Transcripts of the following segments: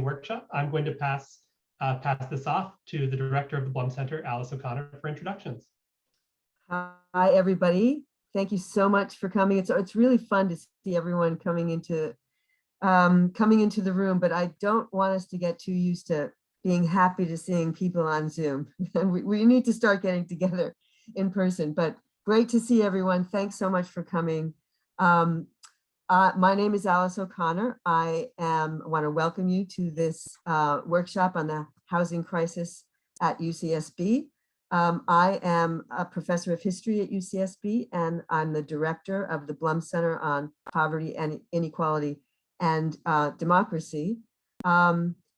workshop. I'm going to pass this off to the director of the Blum Center, Alice O'Connor, for introductions. Hi, everybody. Thank you so much for coming. It's really fun to see everyone coming into the room, but I don't want us to get too used to being happy to seeing people on Zoom. we need to start getting together in person, but great to see everyone. Thanks so much for coming. My name is Alice O'Connor. I want to welcome you to this workshop on the housing crisis at UCSB. I am a professor of history at UCSB, and I'm the director of the Blum Center on Poverty and Inequality and Democracy.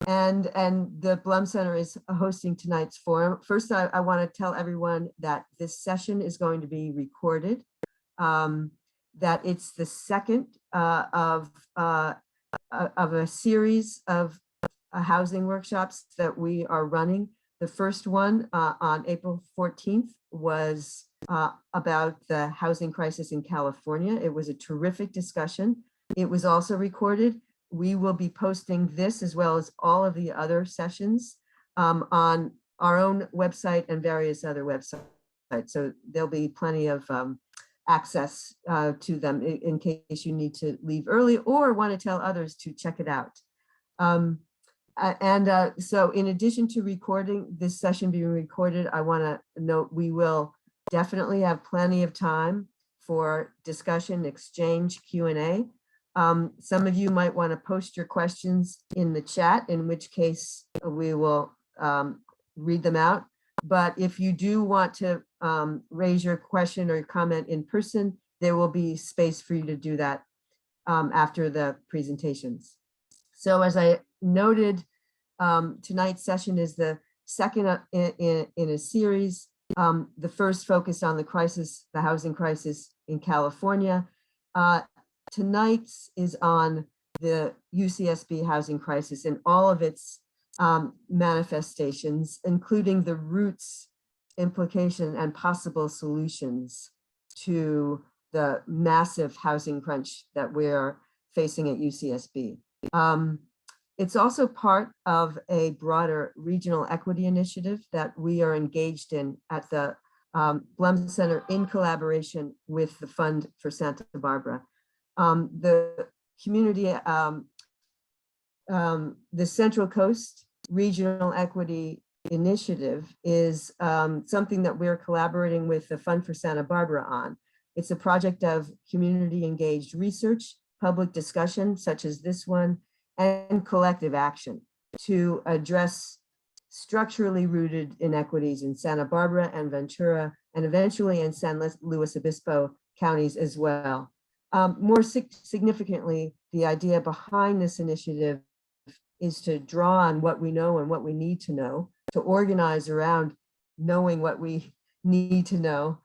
And the Blum Center is hosting tonight's forum. First, I want to tell everyone that this session is going to be recorded, that it's the second of a series of housing workshops that we are running. The first one on April 14th was about the housing crisis in California. It was a terrific discussion. It was also recorded. We will be posting this as well as all of the other sessions on our own website and various other websites. So there'll be plenty of access to them in case you need to leave early or want to tell others to check it out. So in addition to recording this session being recorded, I want to note we will definitely have plenty of time for discussion, exchange, Q&A. Some of you might want to post your questions in the chat, in which case we will read them out. But if you do want to raise your question or comment in person, there will be space for you to do that after the presentations. So as I noted, tonight's session is the second in a series. The first focused on the housing crisis in California. Tonight's is on the UCSB housing crisis and all of its manifestations, including the roots, implication, and possible solutions to the massive housing crunch that we're facing at UCSB. It's also part of a broader regional equity initiative that we are engaged in at the Blum Center in collaboration with the Fund for Santa Barbara. The community, the Central Coast Regional Equity Initiative is something that we're collaborating with the Fund for Santa Barbara on. It's a project of community engaged research, public discussion, such as this one, and collective action to address structurally rooted inequities in Santa Barbara and Ventura, and eventually in San Luis Obispo counties as well. More significantly, the idea behind this initiative is to draw on what we know and what we need to know, to organize around knowing what we need to know,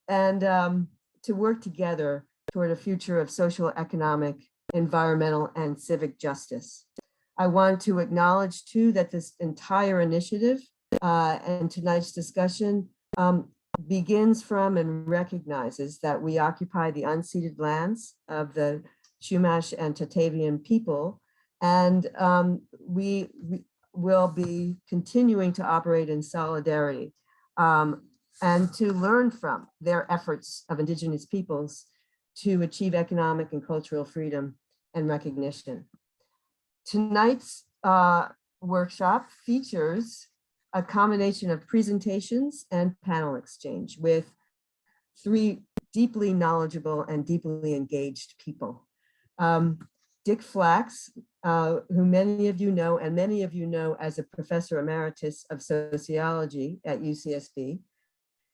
and to work together toward a future of social, economic, environmental, and civic justice. I want to acknowledge too that this entire initiative and tonight's discussion begins from and recognizes that we occupy the unceded lands of the Chumash and Tatavian people, and we will be continuing to operate in solidarity and to learn from their efforts of Indigenous peoples to achieve economic and cultural freedom and recognition. Tonight's workshop features a combination of presentations and panel exchange with three deeply knowledgeable and deeply engaged people. Dick Flacks, who many of you know, and many of you know as a professor emeritus of sociology at UCSB,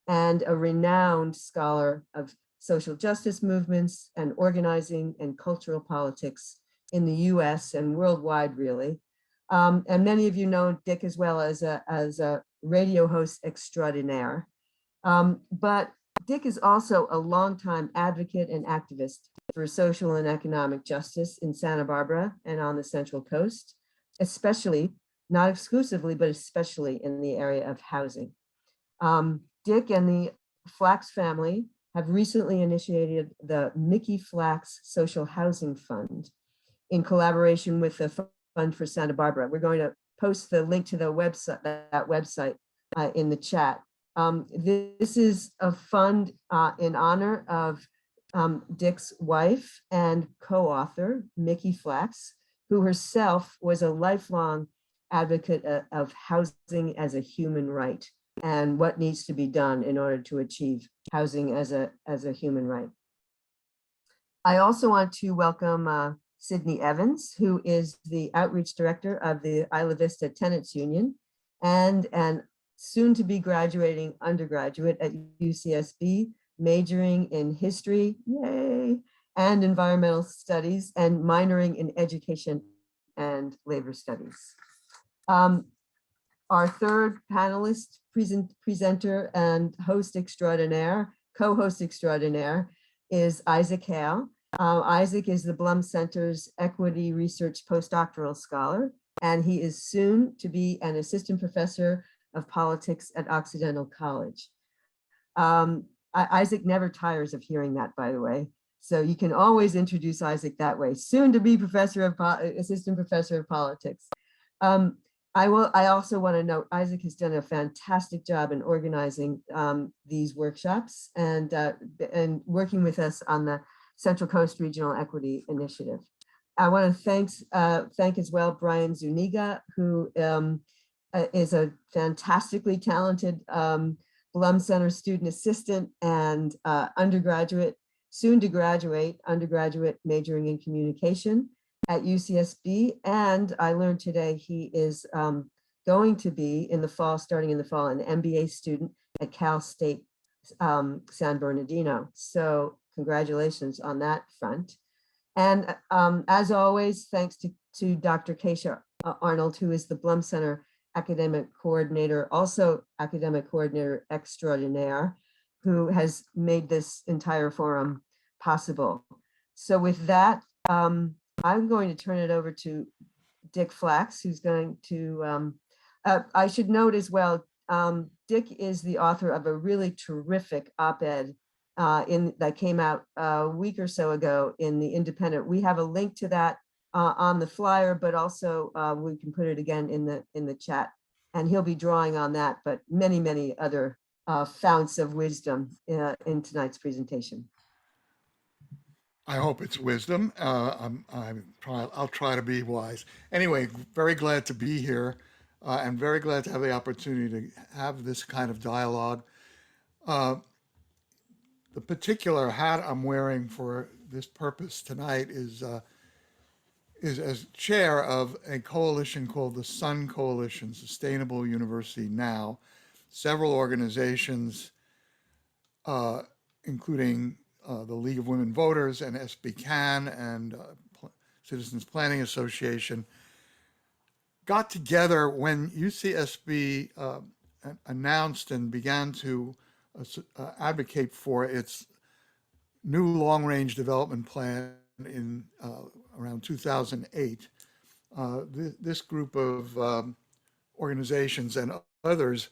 and a renowned scholar of social justice movements and organizing and cultural politics in the US and worldwide, really. And many of you know Dick as well as a radio host extraordinaire. But Dick is also a longtime advocate and activist for social and economic justice in Santa Barbara and on the Central Coast, especially, not exclusively, but especially in the area of housing. Dick and the Flacks family have recently initiated the Mickey Flacks Social Housing Fund in collaboration with the Fund for Santa Barbara. We're going to post the link to the website, that website in the chat. This is a fund in honor of Dick's wife and co-author, Mickey Flacks, who herself was a lifelong advocate of housing as a human right and what needs to be done in order to achieve housing as a human right. I also want to welcome Sydney Evans, who is the outreach director of the Isla Vista Tenants Union and an soon to be graduating undergraduate at UCSB, majoring in history, yay, and environmental studies, and minoring in education and labor studies. Our third panelist, presenter and host extraordinaire, co-host extraordinaire, is Isaac Hale. Isaac is the Blum Center's Equity Research Postdoctoral Scholar, and he is soon to be an assistant professor of politics at Occidental College. Isaac never tires of hearing that, by the way. So you can always introduce Isaac that way. Soon to be assistant professor of politics. I also want to note Isaac has done a fantastic job in organizing these workshops and working with us on the Central Coast Regional Equity Initiative. I want to thank as well Brian Zuniga, who is a fantastically talented Blum Center student assistant and undergraduate, soon to graduate, undergraduate majoring in communication at UCSB. And I learned today he is going to be in the fall, starting in the fall, an MBA student at Cal State San Bernardino. So congratulations on that front. And as always, thanks to Dr. Keisha Arnold, who is the Blum Center academic coordinator, also academic coordinator extraordinaire, who has made this entire forum possible. So with that, I'm going to turn it over to Dick Flacks, who's going to, I should note as well, Dick is the author of a really terrific op-ed that came out a week or so ago in the Independent. We have a link to that on the flyer, but also we can put it again in the chat, and he'll be drawing on that, but many, many other founts of wisdom in tonight's presentation. I hope it's wisdom. I'll try to be wise. Anyway, very glad to be here and very glad to have the opportunity to have this kind of dialogue. The particular hat I'm wearing for this purpose tonight is as chair of a coalition called the Sun Coalition, Sustainable University Now. Several organizations, including the League of Women Voters and SB Can and Citizens Planning Association, got together when UCSB announced and began to advocate for its new long-range development plan in around 2008. This group of organizations and others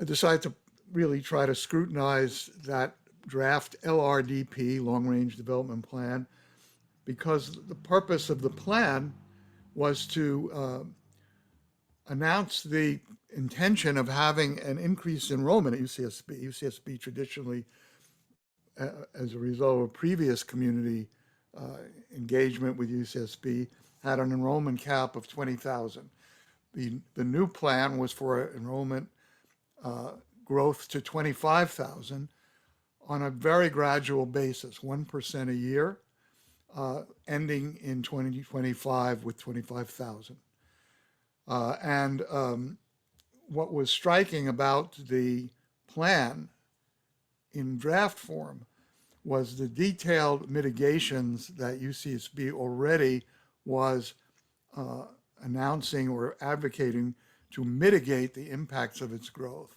decided to really try to scrutinize that draft LRDP, long-range development plan, because the purpose of the plan was to announce the intention of having an increased enrollment at UCSB. UCSB traditionally, as a result of previous community engagement with UCSB, had an enrollment cap of 20,000. The new plan was for enrollment growth to 25,000 on a very gradual basis, 1% a year, ending in 2025 with 25,000. What was striking about the plan in draft form was the detailed mitigations that UCSB already was announcing or advocating to mitigate the impacts of its growth.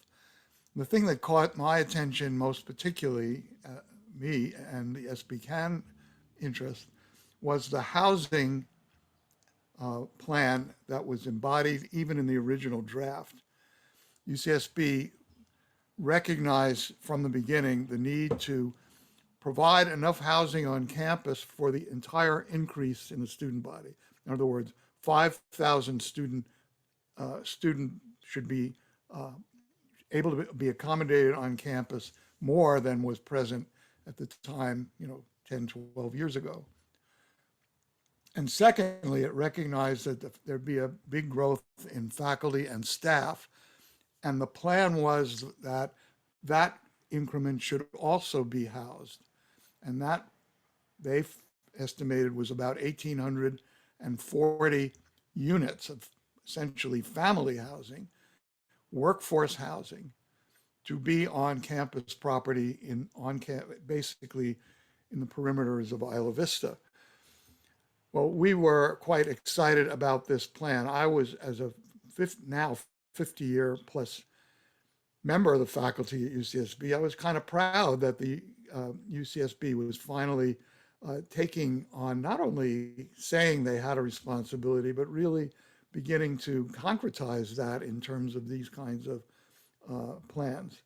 The thing that caught my attention most particularly, me and the SB Can interest, was the housing plan that was embodied even in the original draft. UCSB recognized from the beginning the need to provide enough housing on campus for the entire increase in the student body. In other words, 5,000 student should be able to be accommodated on campus more than was present at the time, 10, 12 years ago. And secondly, it recognized that there'd be a big growth in faculty and staff. And the plan was that that increment should also be housed. And that they estimated was about 1,840 units of essentially family housing, workforce housing, to be on campus property basically in the perimeters of Isla Vista. Well, we were quite excited about this plan. I was, as a now 50-year plus member of the faculty at UCSB, I was kind of proud that the UCSB was finally taking on, not only saying they had a responsibility, but really beginning to concretize that in terms of these kinds of plans.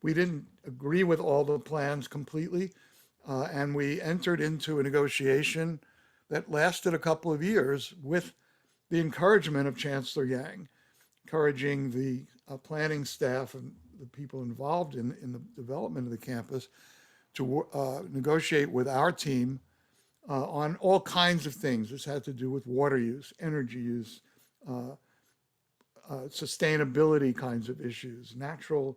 We didn't agree with all the plans completely, and we entered into a negotiation that lasted a couple of years with the encouragement of Chancellor Yang, encouraging the planning staff and the people involved in the development of the campus to negotiate with our team on all kinds of things. This had to do with water use, energy use, sustainability kinds of issues, the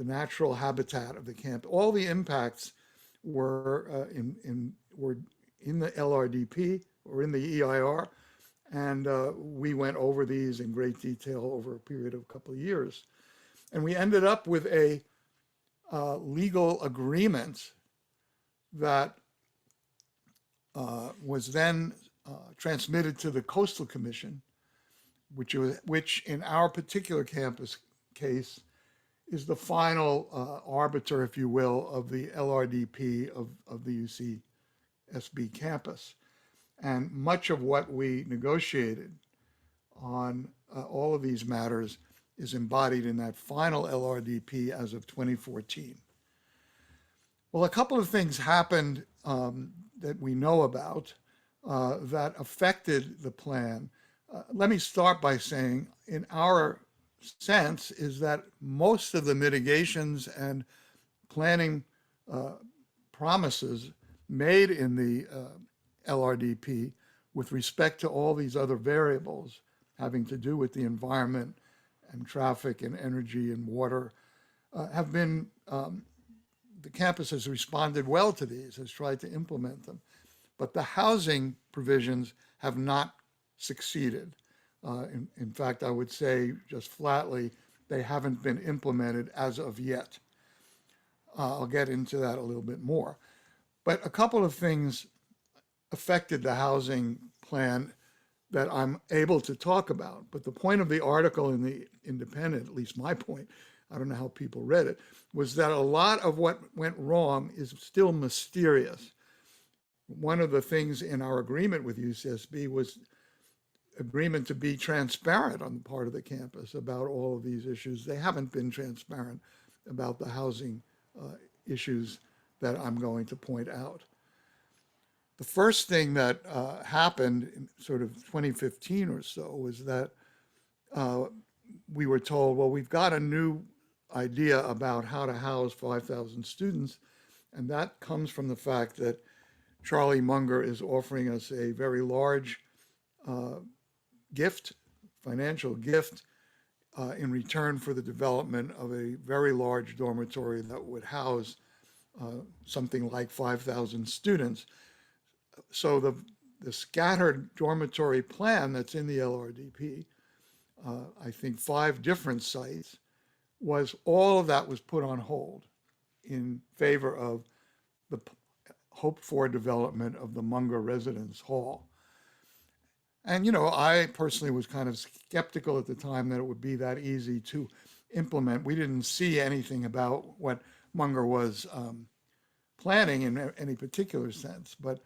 natural habitat of the camp. All the impacts were in the LRDP or in the EIR, and we went over these in great detail over a period of a couple of years. And we ended up with a legal agreement that was then transmitted to the Coastal Commission, which in our particular campus case is the final arbiter, if you will, of the LRDP of the UCSB campus. And much of what we negotiated on all of these matters is embodied in that final LRDP as of 2014. Well, a couple of things happened that we know about that affected the plan. Let me start by saying, in our sense, is that most of the mitigations and planning promises made in the LRDP with respect to all these other variables having to do with the environment and traffic and energy and water have been, the campus has responded well to these, has tried to implement them. But the housing provisions have not succeeded. In fact, I would say just flatly, they haven't been implemented as of yet. I'll get into that a little bit more. But a couple of things affected the housing plan that I'm able to talk about. But the point of the article in the Independent, at least my point, I don't know how people read it, was that a lot of what went wrong is still mysterious. One of the things in our agreement with UCSB was agreement to be transparent on the part of the campus about all of these issues. They haven't been transparent about the housing issues that I'm going to point out. The first thing that happened in sort of 2015 or so was that we were told, well, we've got a new idea about how to house 5,000 students. And that comes from the fact that Charlie Munger is offering us a very large gift, financial gift, in return for the development of a very large dormitory that would house something like 5,000 students. So the scattered dormitory plan that's in the LRDP, I think 5 different sites, was all of that was put on hold in favor of the hoped for development of the Munger Residence Hall. And, I personally was kind of skeptical at the time that it would be that easy to implement. We didn't see anything about what Munger was planning in any particular sense. But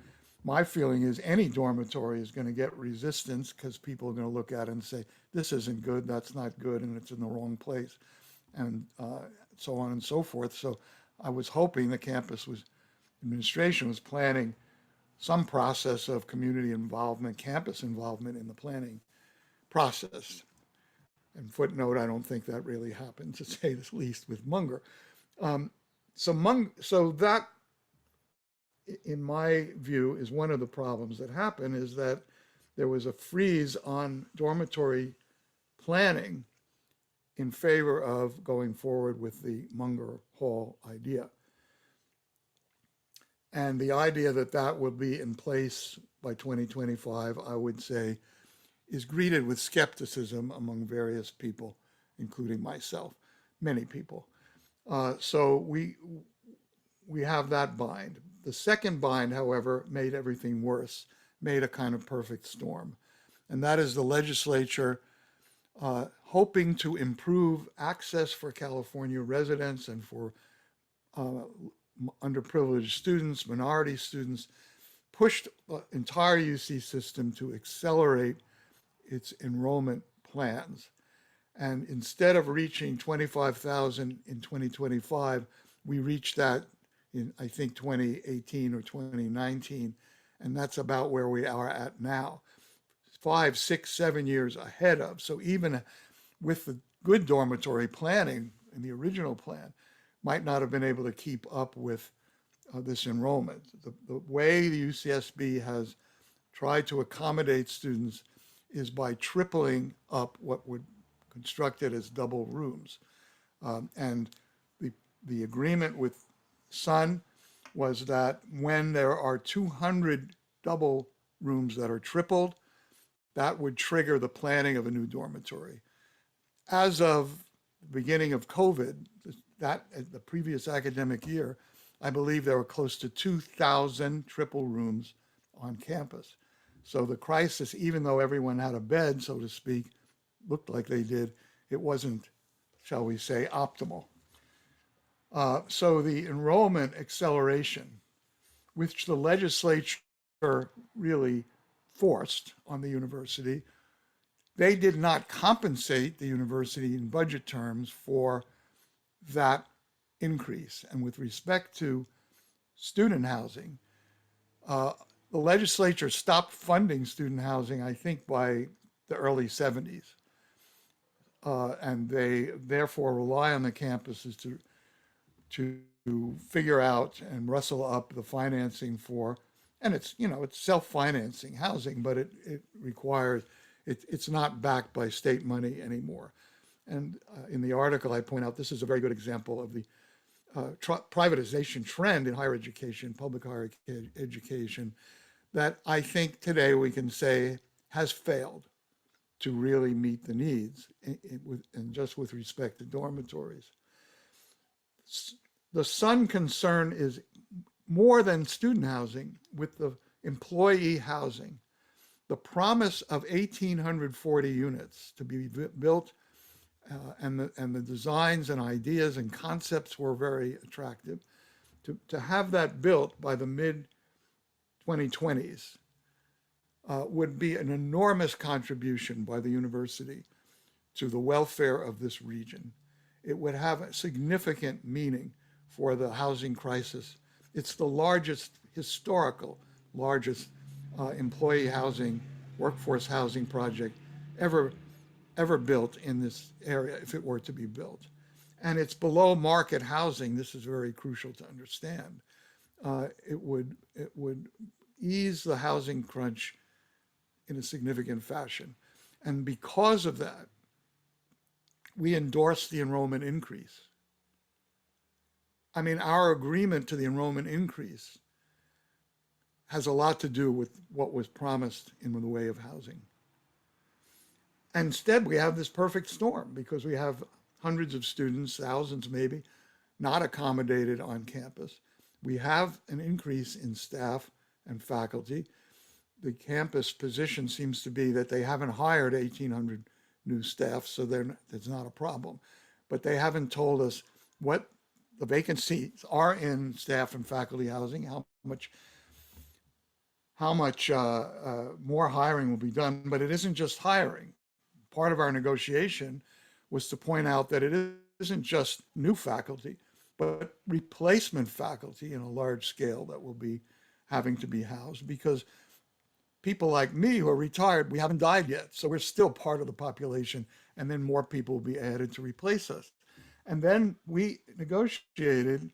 my feeling is any dormitory is going to get resistance because people are going to look at it and say, this isn't good, that's not good, and it's in the wrong place, and so on and so forth. So I was hoping the campus administration was planning some process of community involvement, campus involvement in the planning process. And footnote, I don't think that really happened, to say the least, with Munger. So that, in my view, is one of the problems that happened, is that there was a freeze on dormitory planning in favor of going forward with the Munger Hall idea. And the idea that that will be in place by 2025, I would say, is greeted with skepticism among various people, including myself, many people. So we have that bind. The second bind, however, made everything worse, made a kind of perfect storm. And that is the legislature hoping to improve access for California residents and for underprivileged students, minority students, pushed the entire UC system to accelerate its enrollment plans. And instead of reaching 25,000 in 2025, we reached that in, I think, 2018 or 2019. And that's about where we are at now, 5, 6, 7 years ahead of. So even with the good dormitory planning in the original plan, might not have been able to keep up with this enrollment. The way the UCSB has tried to accommodate students is by tripling up what would constructed as double rooms. And the agreement with Sun was that when there are 200 double rooms that are tripled, that would trigger the planning of a new dormitory. As of the beginning of COVID, the previous academic year, I believe there were close to 2,000 triple rooms on campus. So the crisis, even though everyone had a bed, so to speak, looked like they did, it wasn't, shall we say, optimal. So the enrollment acceleration, which the legislature really forced on the university, they did not compensate the university in budget terms for that increase. And with respect to student housing, the legislature stopped funding student housing, I think, by the early 70s. And they therefore rely on the campuses to figure out and rustle up the financing for, and it's, you know, it's self-financing housing, but it requires, it's not backed by state money anymore. And in the article, I point out this is a very good example of the privatization trend in higher education, public higher education, that I think today we can say has failed to really meet the needs, and just with respect to dormitories. The Sun concern is more than student housing with the employee housing. The promise of 1,840 units to be built, and the designs and ideas and concepts were very attractive. To have that built by the mid-2020s would be an enormous contribution by the university to the welfare of this region. It would have a significant meaning for the housing crisis. It's the largest, historical, largest employee housing, workforce housing project ever built in this area, if it were to be built. And it's below market housing. This is very crucial to understand. It would ease the housing crunch in a significant fashion. And because of that, we endorse the enrollment increase. I mean, our agreement to the enrollment increase has a lot to do with what was promised in the way of housing. Instead, we have this perfect storm because we have hundreds of students, thousands maybe, not accommodated on campus. We have an increase in staff and faculty. The campus position seems to be that they haven't hired 1,800 new staff, so that's not a problem. But they haven't told us what the vacancies are in staff and faculty housing, how much more hiring will be done. But it isn't just hiring. Part of our negotiation was to point out that it isn't just new faculty, but replacement faculty in a large scale that will be having to be housed, because people like me who are retired, we haven't died yet. So we're still part of the population, and then more people will be added to replace us. And then we negotiated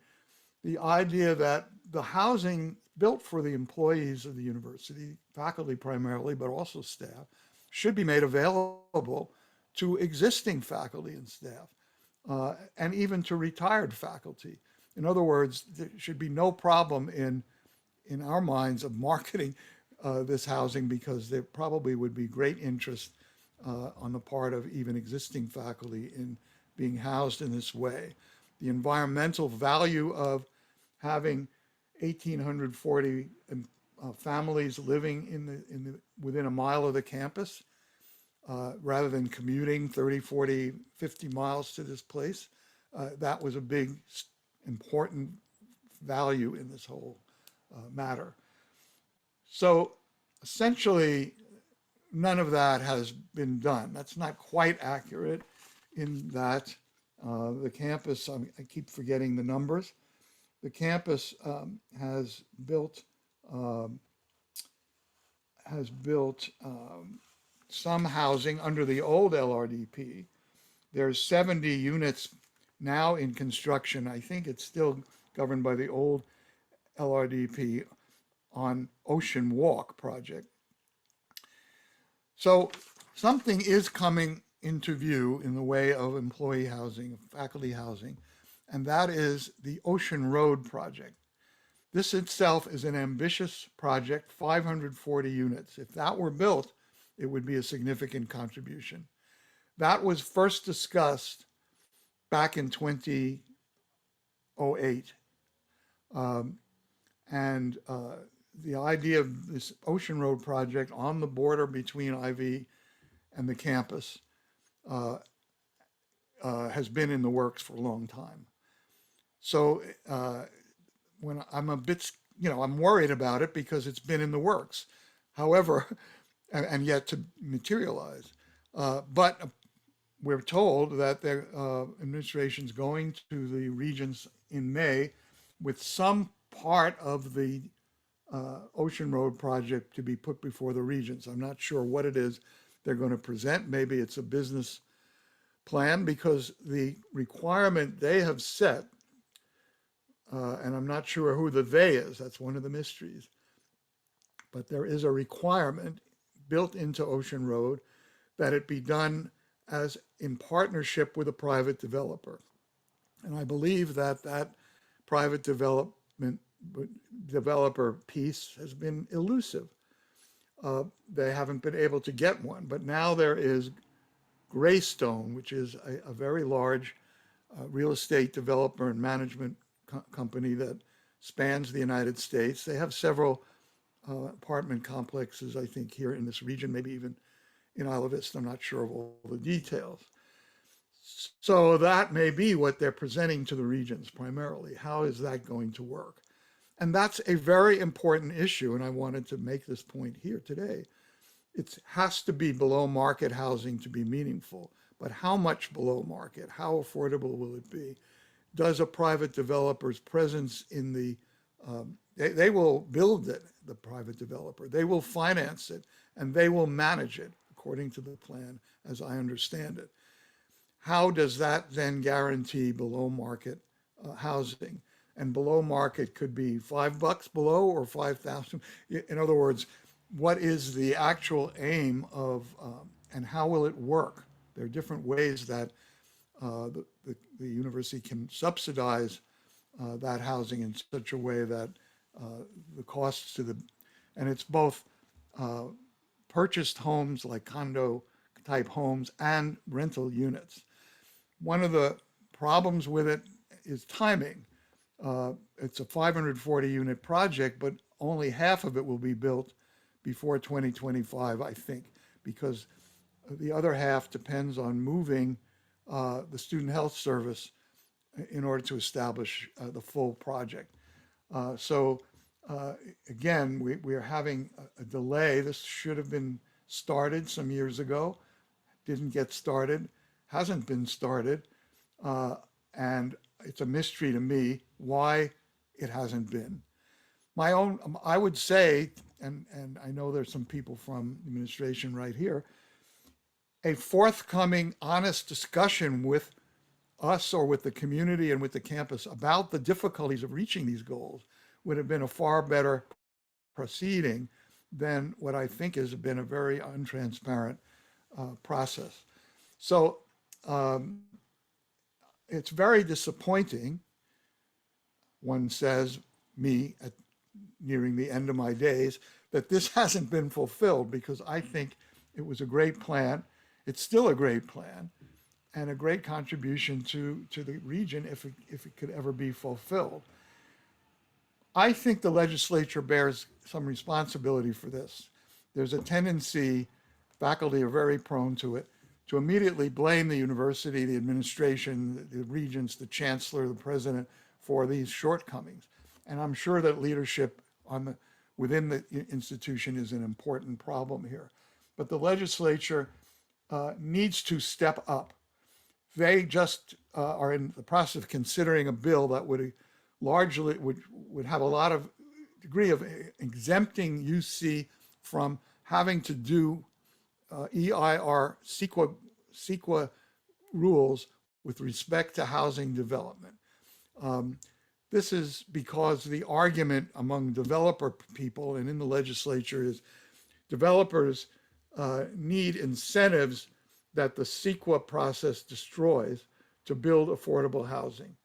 the idea that the housing built for the employees of the university, faculty primarily, but also staff, should be made available to existing faculty and staff, and even to retired faculty. In other words, there should be no problem in our minds of marketing this housing, because there probably would be great interest on the part of even existing faculty in being housed in this way. The environmental value of having 1,840 families living within a mile of the campus, rather than commuting 30, 40, 50 miles to this place, that was a big, important value in this whole matter. So essentially, none of that has been done. That's not quite accurate, in that the campus, I keep forgetting the numbers. The campus has built some housing under the old LRDP. There's 70 units now in construction. I think it's still governed by the old LRDP on Ocean Walk project. So something is coming into view in the way of employee housing, faculty housing, and that is the Ocean Road project. This itself is an ambitious project, 540 units. If that were built, it would be a significant contribution. That was first discussed back in 2008. And the idea of this Ocean Road project on the border between IV and the campus has been in the works for a long time. So when I'm a bit, I'm worried about it because it's been in the works. However, and yet to materialize. But we're told that the administration's going to the regions in May with some part of the Ocean Road project to be put before the regions. I'm not sure what it is they're going to present. Maybe it's a business plan, because the requirement they have set, and I'm not sure who the they is, that's one of the mysteries, but there is a requirement built into Ocean Road that it be done as in partnership with a private developer. And I believe that that private developer piece has been elusive. They haven't been able to get one, but now there is Greystone, which is a very large real estate developer and management company that spans the United States. They have several apartment complexes, I think, here in this region, maybe even in Isla Vista. I'm not sure of all the details. So that may be what they're presenting to the regions primarily. How is that going to work? And that's a very important issue, and I wanted to make this point here today. It has to be below market housing to be meaningful, but how much below market? How affordable will it be? Does a private developer's presence in the, they will build it, the private developer, they will finance it, and they will manage it according to the plan, as I understand it. How does that then guarantee below market housing? And below market could be $5 below or 5,000. In other words, what is the actual aim of, and how will it work? There are different ways that the university can subsidize that housing in such a way that the costs to the, and it's both purchased homes like condo type homes and rental units. One of the problems with it is timing. It's a 540 unit project, but only half of it will be built before 2025, I think, because the other half depends on moving the student health service in order to establish the full project. Again, we are having a delay. This should have been started some years ago, didn't get started, hasn't been started, and it's a mystery to me why it hasn't been. I would say, and I know there's some people from administration right here, a forthcoming, honest discussion with us or with the community and with the campus about the difficulties of reaching these goals would have been a far better proceeding than what I think has been a very untransparent process. So it's very disappointing, one says, me at nearing the end of my days, that this hasn't been fulfilled, because I think it was a great plan. It's still a great plan and a great contribution to the region if it could ever be fulfilled. I think the legislature bears some responsibility for this. There's a tendency, faculty are very prone to it, to immediately blame the university, the administration, the regents, the chancellor, the president for these shortcomings. And I'm sure that leadership within the institution is an important problem here. But the legislature needs to step up. They just are in the process of considering a bill that would largely would have a lot of degree of exempting UC from having to do EIR CEQA rules with respect to housing development. This is because the argument among developer people and in the legislature is developers need incentives that the CEQA process destroys to build affordable housing.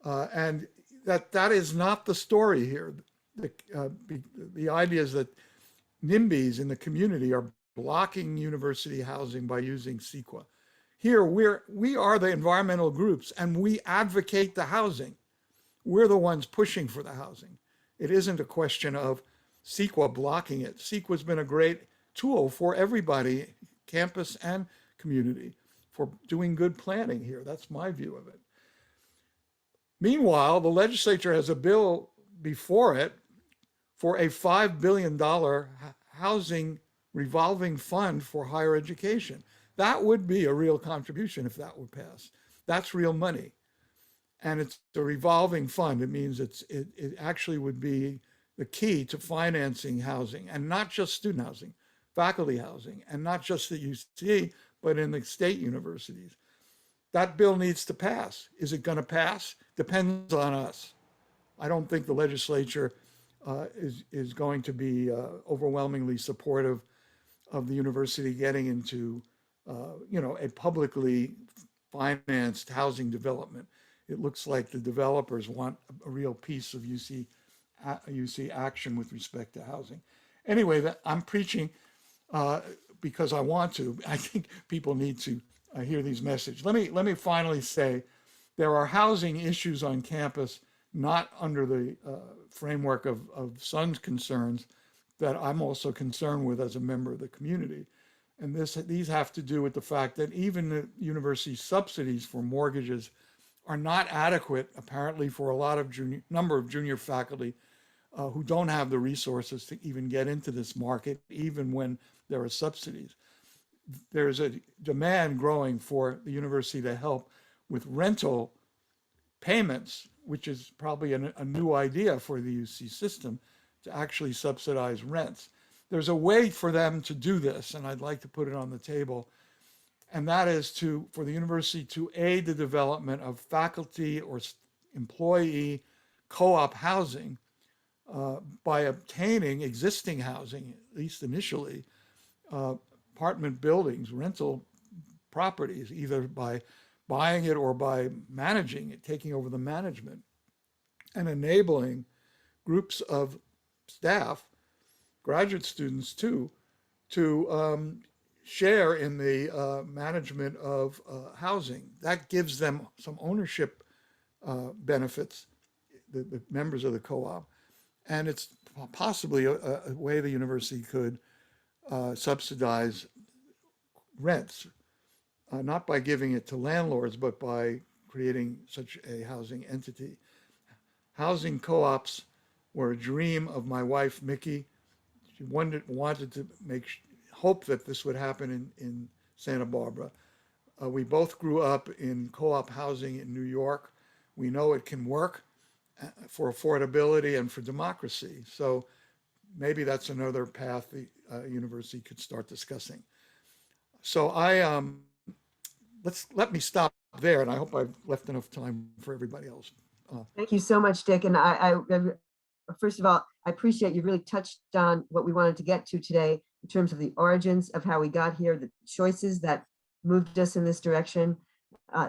And that is not the story here. The idea is that NIMBYs in the community are blocking university housing by using CEQA. Here, we are the environmental groups and we advocate the housing. We're the ones pushing for the housing. It isn't a question of CEQA blocking it. CEQA's been a great tool for everybody, campus and community, for doing good planning here. That's my view of it. Meanwhile, the legislature has a bill before it for a $5 billion housing revolving fund for higher education. That would be a real contribution if that were passed. That's real money. And it's a revolving fund. It means it actually would be the key to financing housing, and not just student housing, faculty housing, and not just at UC, but in the state universities. That bill needs to pass. Is it going to pass? Depends on us. I don't think the legislature is going to be overwhelmingly supportive of the university getting into a publicly financed housing development. It looks like the developers want a real piece of UC action with respect to housing. Anyway, I'm preaching because I want to. I think people need to hear these messages. Let me finally say, there are housing issues on campus not under the framework of Sun's concerns that I'm also concerned with as a member of the community. And these have to do with the fact that even the university subsidies for mortgages are not adequate, apparently, for a lot of number of junior faculty who don't have the resources to even get into this market, even when there are subsidies. There's a demand growing for the university to help with rental payments, which is probably a new idea for the UC system, to actually subsidize rents. There's a way for them to do this, and I'd like to put it on the table, and that is for the university to aid the development of faculty or employee co-op housing by obtaining existing housing, at least initially, apartment buildings, rental properties, either by buying it or by managing it, taking over the management, and enabling groups of staff, graduate students too, to share in the management of housing. That gives them some ownership benefits, the members of the co-op, and it's possibly a way the university could subsidize rents, not by giving it to landlords, but by creating such a housing entity. Housing co-ops were a dream of my wife, Mickey. She wanted to hope that this would happen in Santa Barbara. We both grew up in co-op housing in New York. We know it can work, for affordability and for democracy. So maybe that's another path the university could start discussing. So let me stop there, and I hope I've left enough time for everybody else. Thank you so much, Dick. And I first of all, I appreciate you really touched on what we wanted to get to today in terms of the origins of how we got here, the choices that moved us in this direction,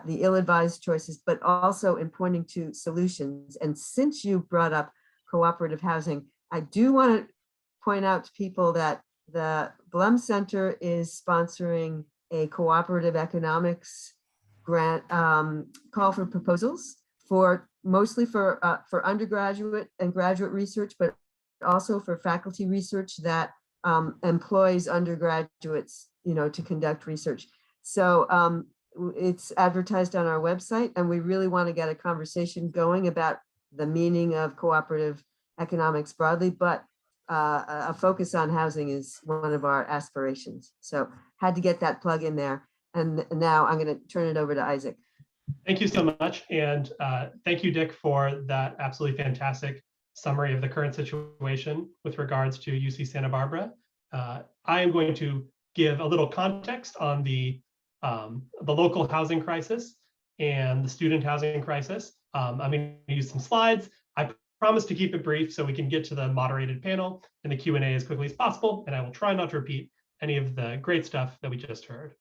the ill-advised choices, but also in pointing to solutions. And since you brought up cooperative housing, I do want to point out to people that the Blum Center is sponsoring a cooperative economics grant call for proposals for mostly for undergraduate and graduate research, but also for faculty research that employs undergraduates, to conduct research. So it's advertised on our website, and we really want to get a conversation going about the meaning of cooperative economics broadly, but a focus on housing is one of our aspirations. So had to get that plug in there. And now I'm going to turn it over to Isaac. Thank you so much. And thank you, Dick, for that absolutely fantastic summary of the current situation with regards to UC Santa Barbara. I am going to give a little context on the local housing crisis and the student housing crisis. I'm going to use some slides. I promise to keep it brief so we can get to the moderated panel and the Q&A as quickly as possible. And I will try not to repeat any of the great stuff that we just heard.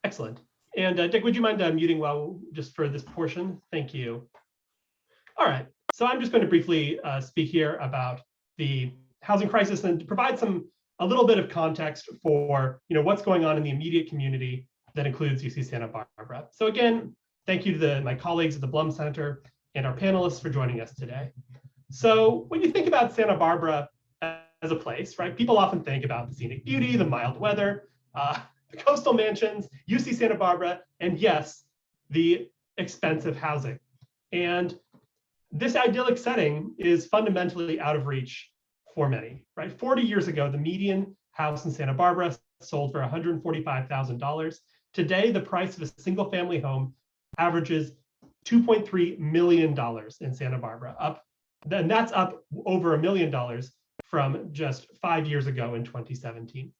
Excellent. And Dick, would you mind muting just for this portion? Thank you. All right. So I'm just going to briefly speak here about the housing crisis and to provide a little bit of context for what's going on in the immediate community that includes UC Santa Barbara. So again, thank you to my colleagues at the Blum Center and our panelists for joining us today. So when you think about Santa Barbara as a place, right, people often think about the scenic beauty, the mild weather, the coastal mansions, UC Santa Barbara, and yes, the expensive housing. And this idyllic setting is fundamentally out of reach for many, right? 40 years ago, the median house in Santa Barbara sold for $145,000. Today, the price of a single family home averages $2.3 million in Santa Barbara, and that's up over $1 million from just 5 years ago in 2017.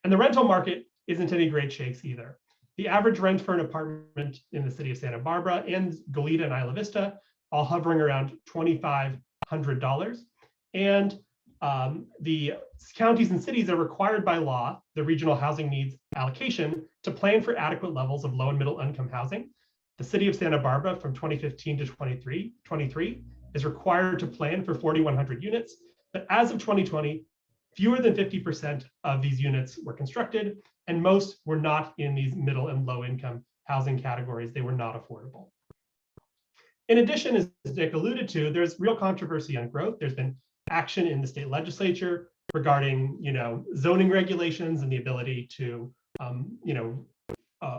And the rental market isn't any great shakes either. The average rent for an apartment in the city of Santa Barbara and Goleta and Isla Vista all hovering around $2,500. And the counties and cities are required by law, the regional housing needs allocation, to plan for adequate levels of low and middle income housing. The city of Santa Barbara from 2015 to 23 is required to plan for 4,100 units. But as of 2020, fewer than 50% of these units were constructed, and most were not in these middle and low income housing categories. They were not affordable. In addition, as Dick alluded to, there's real controversy on growth. There's been action in the state legislature regarding, zoning regulations and the ability to,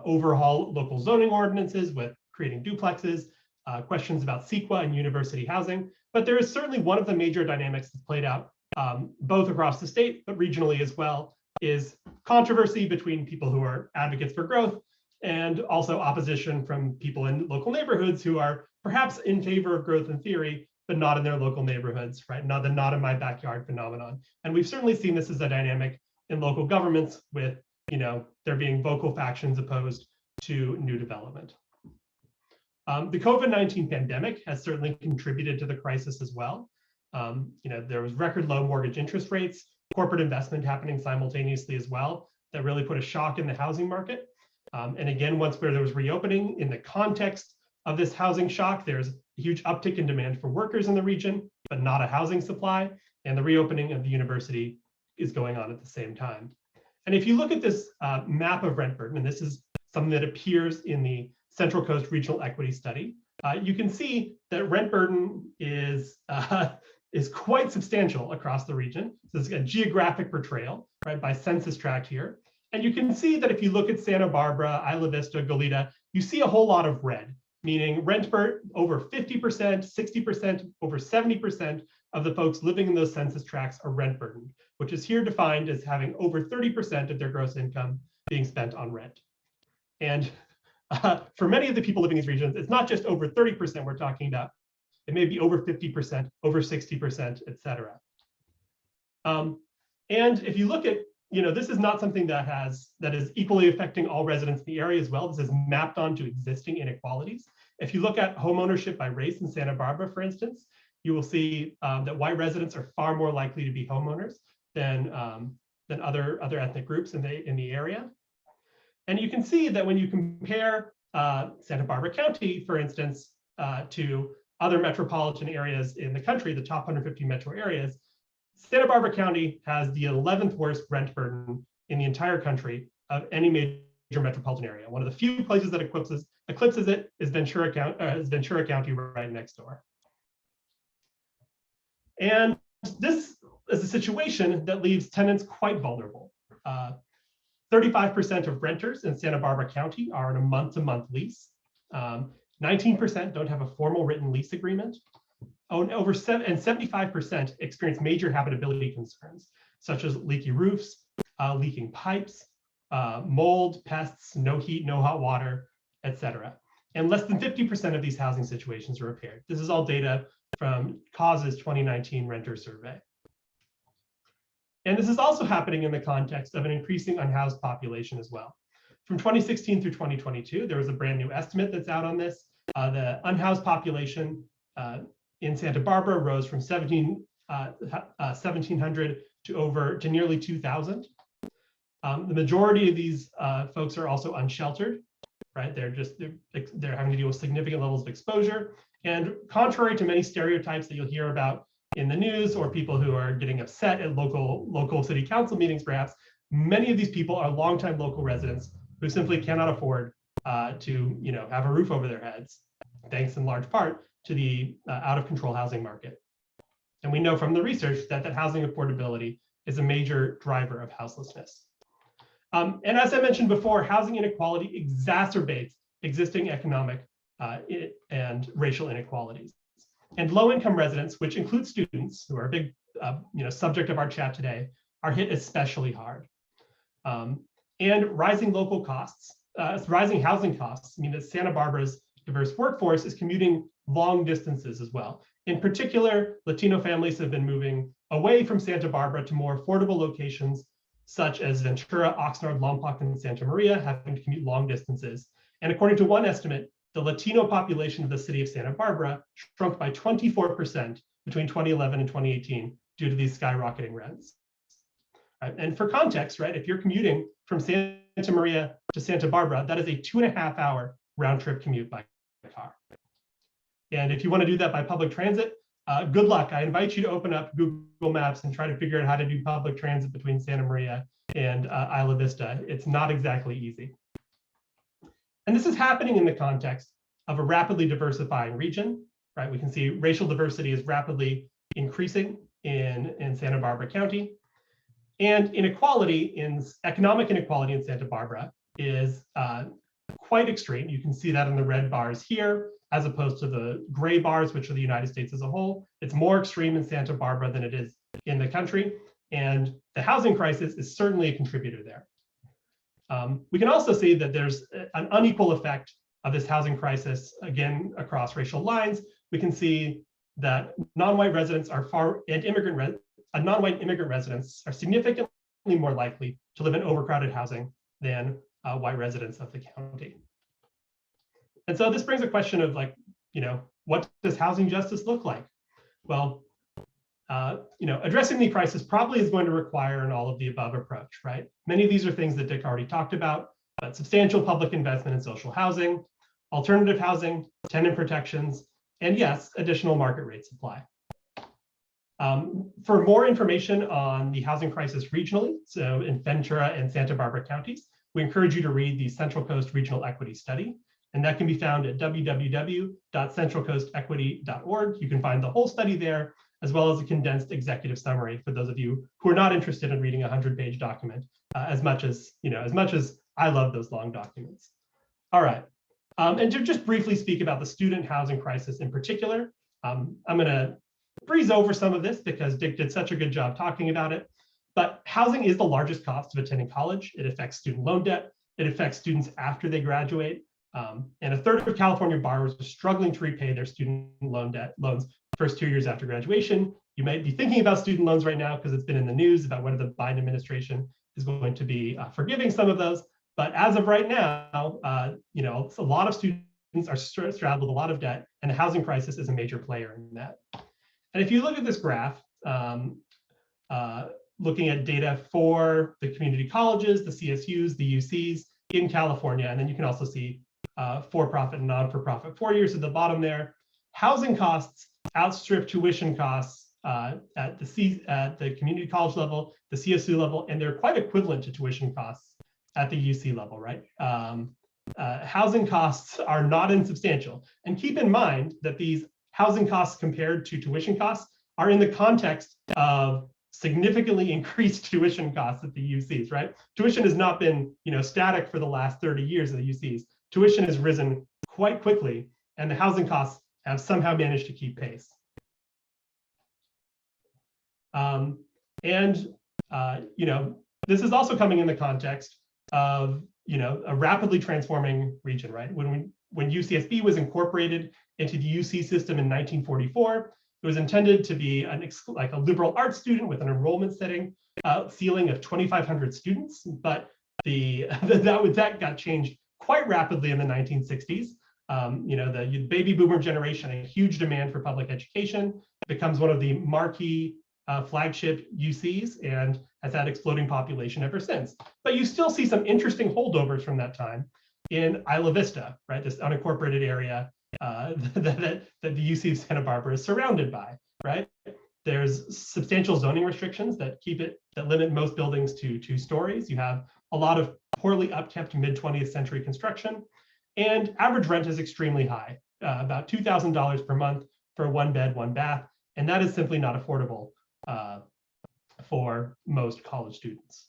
overhaul local zoning ordinances with creating duplexes, questions about CEQA and university housing. But there is certainly one of the major dynamics that's played out both across the state, but regionally as well, is controversy between people who are advocates for growth and also opposition from people in local neighborhoods who are perhaps in favor of growth in theory, but not in their local neighborhoods, right? Not the not in my backyard phenomenon. And we've certainly seen this as a dynamic in local governments with, there being vocal factions opposed to new development. The COVID-19 pandemic has certainly contributed to the crisis as well. There was record low mortgage interest rates, corporate investment happening simultaneously as well, that really put a shock in the housing market. And again, once there was reopening in the context of this housing shock, there's a huge uptick in demand for workers in the region, but not a housing supply. And the reopening of the university is going on at the same time. And if you look at this map of rent burden, and this is something that appears in the Central Coast Regional Equity Study, you can see that rent burden is quite substantial across the region. So it's a geographic portrayal, right, by census tract here. And you can see that if you look at Santa Barbara, Isla Vista, Goleta, you see a whole lot of red, meaning rent burden over 50%, 60%, over 70% of the folks living in those census tracts are rent burdened, which is here defined as having over 30% of their gross income being spent on rent. And for many of the people living in these regions, it's not just over 30% we're talking about. It may be over 50%, over 60%, et cetera. And if you look at, this is not something that is equally affecting all residents in the area as well. This is mapped onto existing inequalities. If you look at home ownership by race in Santa Barbara, for instance, you will see that white residents are far more likely to be homeowners than other ethnic groups in the area. And you can see that when you compare Santa Barbara County, for instance, to other metropolitan areas in the country, the top 150 metro areas, Santa Barbara County has the 11th worst rent burden in the entire country of any major metropolitan area. One of the few places that eclipses it is Ventura County right next door. And this is a situation that leaves tenants quite vulnerable. 35% of renters in Santa Barbara County are in a month-to-month lease. 19% don't have a formal written lease agreement. And 75% experience major habitability concerns, such as leaky roofs, leaking pipes, mold, pests, no heat, no hot water, et cetera. And less than 50% of these housing situations are repaired. This is all data from Cause's 2019 renter survey. And this is also happening in the context of an increasing unhoused population as well. From 2016 through 2022, there was a brand new estimate that's out on this. The unhoused population in Santa Barbara rose from 1,700 to nearly 2,000. The majority of these folks are also unsheltered, right? They're having to deal with significant levels of exposure. And contrary to many stereotypes that you'll hear about in the news or people who are getting upset at local city council meetings, perhaps, many of these people are longtime local residents who simply cannot afford to have a roof over their heads, thanks in large part to the out of control housing market. And we know from the research that housing affordability is a major driver of houselessness. And as I mentioned before, housing inequality exacerbates existing economic and racial inequalities. And low-income residents, which include students, who are a big subject of our chat today, are hit especially hard. And rising local costs, rising housing costs mean that Santa Barbara's diverse workforce is commuting long distances as well. In particular, Latino families have been moving away from Santa Barbara to more affordable locations, such as Ventura, Oxnard, Lompoc, and Santa Maria, having to commute long distances. And according to one estimate, the Latino population of the city of Santa Barbara shrunk by 24% between 2011 and 2018 due to these skyrocketing rents. Right? And for context, right, if you're commuting from Santa Maria to Santa Barbara, that is a 2.5-hour round trip commute by car. And if you want to do that by public transit, good luck. I invite you to open up Google Maps and try to figure out how to do public transit between Santa Maria and Isla Vista. It's not exactly easy. And this is happening in the context of a rapidly diversifying region, right? We can see racial diversity is rapidly increasing in Santa Barbara County. And economic inequality in Santa Barbara is quite extreme. You can see that in the red bars here, as opposed to the gray bars, which are the United States as a whole. It's more extreme in Santa Barbara than it is in the country. And the housing crisis is certainly a contributor there. We can also see that there's an unequal effect of this housing crisis, again, across racial lines. We can see that non-white residents are non-white immigrant residents are significantly more likely to live in overcrowded housing than white residents of the county. And so this brings a question of what does housing justice look like? Well, addressing the crisis probably is going to require an all of the above approach, right? Many of these are things that Dick already talked about, but substantial public investment in social housing, alternative housing, tenant protections, and yes, additional market rate supply. For more information on the housing crisis regionally, so in Ventura and Santa Barbara counties, we encourage you to read the Central Coast Regional Equity Study, and that can be found at www.centralcoastequity.org. You can find the whole study there, as well as a condensed executive summary for those of you who are not interested in reading a 100-page document, as much as I love those long documents. All right, And to just briefly speak about the student housing crisis in particular, I'm going to breeze over some of this because Dick did such a good job talking about it. But housing is the largest cost of attending college. It affects student loan debt. It affects students after they graduate. And a third of California borrowers are struggling to repay their student loans first 2 years after graduation. You might be thinking about student loans right now because it's been in the news about whether the Biden administration is going to be forgiving some of those. But as of right now, you know, a lot of students are straddled with a lot of debt, and the housing crisis is a major player in that. And if you look at this graph, looking at data for the community colleges, the CSUs, the UCs in California, and then you can also see for-profit and non-for-profit 4 years at the bottom there. Housing costs outstrip tuition costs at the community college level, the CSU level, and they're quite equivalent to tuition costs at the UC level, right? Housing costs are not insubstantial. And keep in mind that these housing costs compared to tuition costs are in the context of significantly increased tuition costs at the UCs, right? Tuition has not been, you know, static for the last 30 years at the UCs. Tuition has risen quite quickly, and the housing costs have somehow managed to keep pace. You know, this is also coming in the context of, you know, a rapidly transforming region, right? When UCSB was incorporated into the UC system in 1944, it was intended to be like a liberal arts student with an enrollment ceiling of 2,500 students, but that got changed quite rapidly in the 1960s. You know, the baby boomer generation, a huge demand for public education, becomes one of the marquee flagship UCs and has had exploding population ever since. But you still see some interesting holdovers from that time in Isla Vista, right? This unincorporated area that the UC of Santa Barbara is surrounded by, right? There's substantial zoning restrictions that limit most buildings to 2 stories. You have a lot of poorly upkept mid-20th century construction, and average rent is extremely high, about $2,000 per month for a 1-bed, 1-bath, and that is simply not affordable for most college students.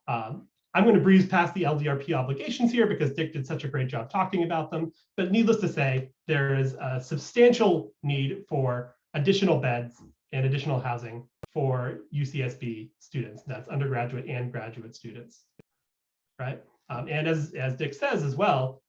I'm going to breeze past the LDRP obligations here because Dick did such a great job talking about them, but needless to say, there is a substantial need for additional beds and additional housing for UCSB students. That's undergraduate and graduate students, right? And as Dick says as well,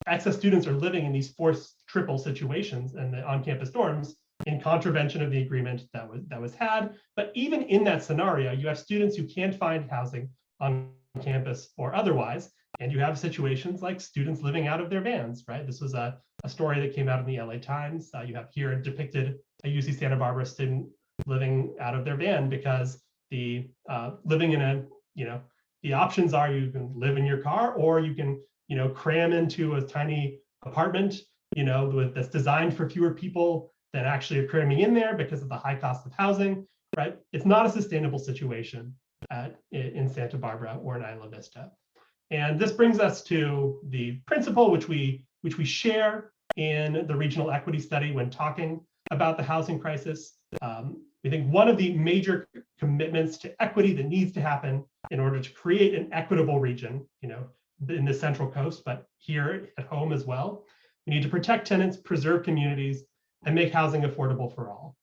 excess students are living in these forced triple situations and the on-campus dorms in contravention of the agreement that was had. But even in that scenario, you have students who can't find housing on campus or otherwise, and you have situations like students living out of their vans, right? This was a story that came out in the LA Times. You have here depicted a UC Santa Barbara student living out of their van because the living in a, you know, the options are you can live in your car or you can, you know, cram into a tiny apartment, you know, that's designed for fewer people than actually are cramming in there because of the high cost of housing, right? It's not a sustainable situation in Santa Barbara or in Isla Vista. And this brings us to the principle which we share in the regional equity study when talking about the housing crisis. We think one of the major commitments to equity that needs to happen in order to create an equitable region, you know, in the Central Coast, but here at home as well, we need to protect tenants, preserve communities, and make housing affordable for all.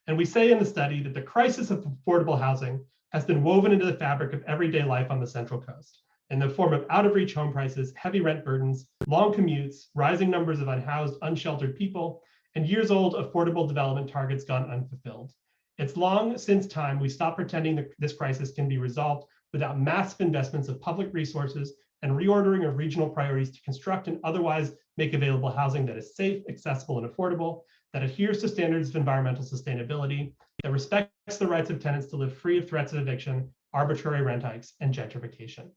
And we say in the study that the crisis of affordable housing has been woven into the fabric of everyday life on the Central Coast in the form of out-of-reach home prices, heavy rent burdens, long commutes, rising numbers of unhoused, unsheltered people, and years-old affordable development targets gone unfulfilled. It's long since time we stop pretending that this crisis can be resolved without massive investments of public resources and reordering of regional priorities to construct and otherwise make available housing that is safe, accessible, and affordable, that adheres to standards of environmental sustainability, that respects the rights of tenants to live free of threats of eviction, arbitrary rent hikes, and gentrification.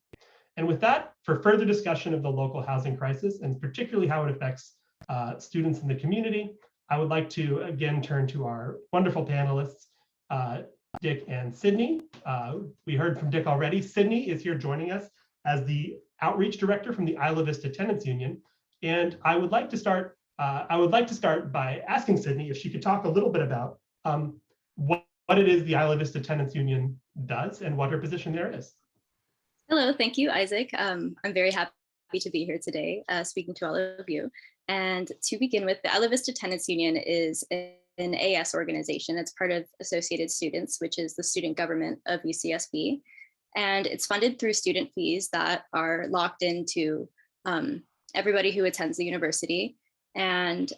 And with that, for further discussion of the local housing crisis, and particularly how it affects students in the community, I would like to again turn to our wonderful panelists, Dick and Sydney. We heard from Dick already. Sydney is here joining us as the outreach director from the Isla Vista Tenants Union. And I would like to start by asking Sydney if she could talk a little bit about what it is the Isla Vista Tenants Union does and what her position there is. Hello, thank you, Isaac. I'm very happy to be here today, speaking to all of you. And to begin with, the Isla Vista Tenants Union is an AS organization. It's part of Associated Students, which is the student government of UCSB. And it's funded through student fees that are locked into everybody who attends the university. And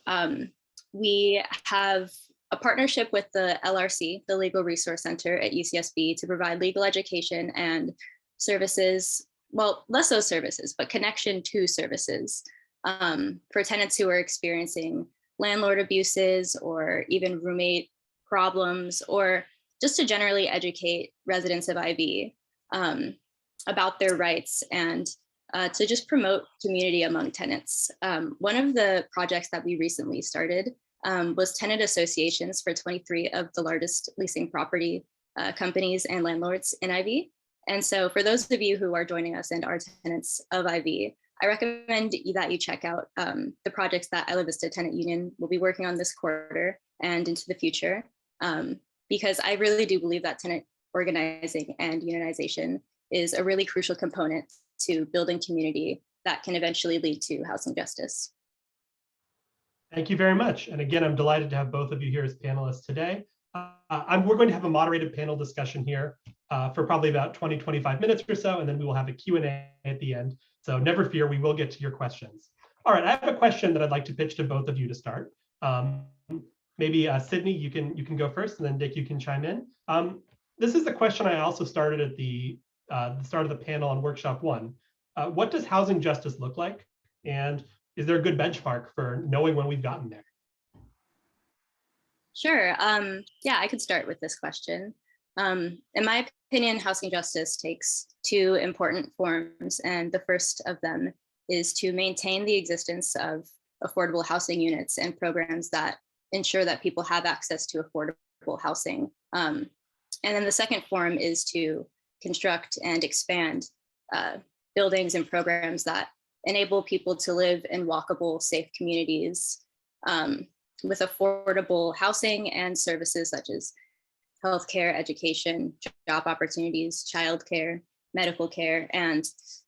we have a partnership with the LRC, the Legal Resource Center at UCSB, to provide legal education and services, well, less so services, but connection to services for tenants who are experiencing landlord abuses or even roommate problems, or just to generally educate residents of IB about their rights and to just promote community among tenants. One of the projects that we recently started was tenant associations for 23 of the largest leasing property companies and landlords in IB. And so for those of you who are joining us and are tenants of IB, I recommend that you check out the projects that Isla Vista Tenant Union will be working on this quarter and into the future, because I really do believe that tenant organizing and unionization is a really crucial component to building community that can eventually lead to housing justice. Thank you very much. And again, I'm delighted to have both of you here as panelists today. We're going to have a moderated panel discussion here for probably about 20, 25 minutes or so, and then we will have a Q&A at the end. So never fear, we will get to your questions. All right, I have a question that I'd like to pitch to both of you to start. Maybe Sydney, you can go first, and then Dick, you can chime in. This is the question I also started at the start of the panel on workshop 1. What does housing justice look like? And is there a good benchmark for knowing when we've gotten there? Sure. Yeah, I could start with this question. In my opinion, housing justice takes two important forms, and the first of them is to maintain the existence of affordable housing units and programs that ensure that people have access to affordable housing. And then the second form is to construct and expand buildings and programs that enable people to live in walkable, safe communities with affordable housing and services such as healthcare, education, job opportunities, childcare, medical care, and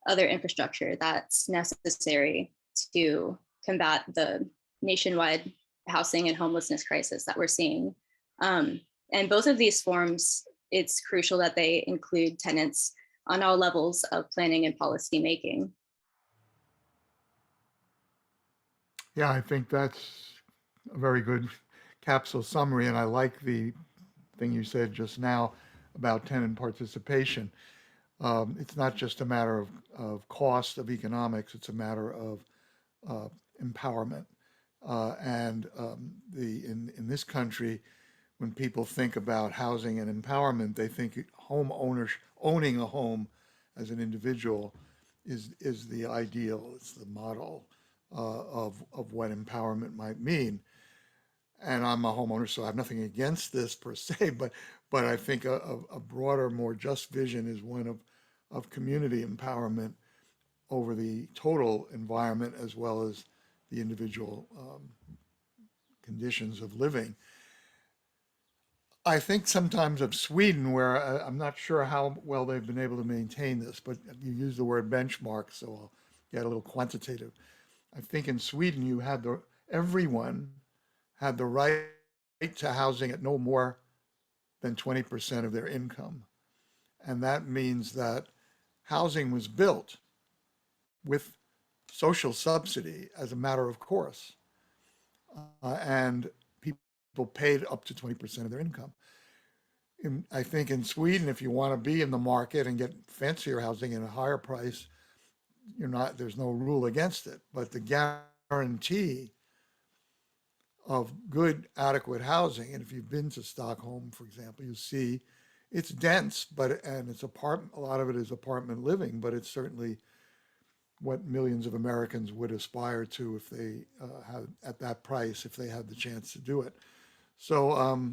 other infrastructure that's necessary to combat the nationwide housing and homelessness crisis that we're seeing. And both of these forms, it's crucial that they include tenants on all levels of planning and policy making. Yeah, I think that's a very good capsule summary, and I like the thing you said just now about tenant participation. It's not just a matter of cost of economics, it's a matter of empowerment. In this country, when people think about housing and empowerment, they think owning a home as an individual is the ideal, it's the model of what empowerment might mean. And I'm a homeowner, so I have nothing against this per se, but I think a broader, more just vision is one of community empowerment over the total environment as well as the individual conditions of living. I think sometimes of Sweden, where I'm not sure how well they've been able to maintain this, but you use the word benchmark, so I'll get a little quantitative. I think in Sweden, you had everyone had the right to housing at no more than 20% of their income. And that means that housing was built with social subsidy as a matter of course. And people paid up to 20% of their income. I think in Sweden, if you want to be in the market and get fancier housing at a higher price, there's no rule against it. But the guarantee of good, adequate housing, and if you've been to Stockholm, for example, you see it's dense, and it's a lot of it is apartment living, but it's certainly what millions of Americans would aspire to if they had at that price, if they had the chance to do it. So,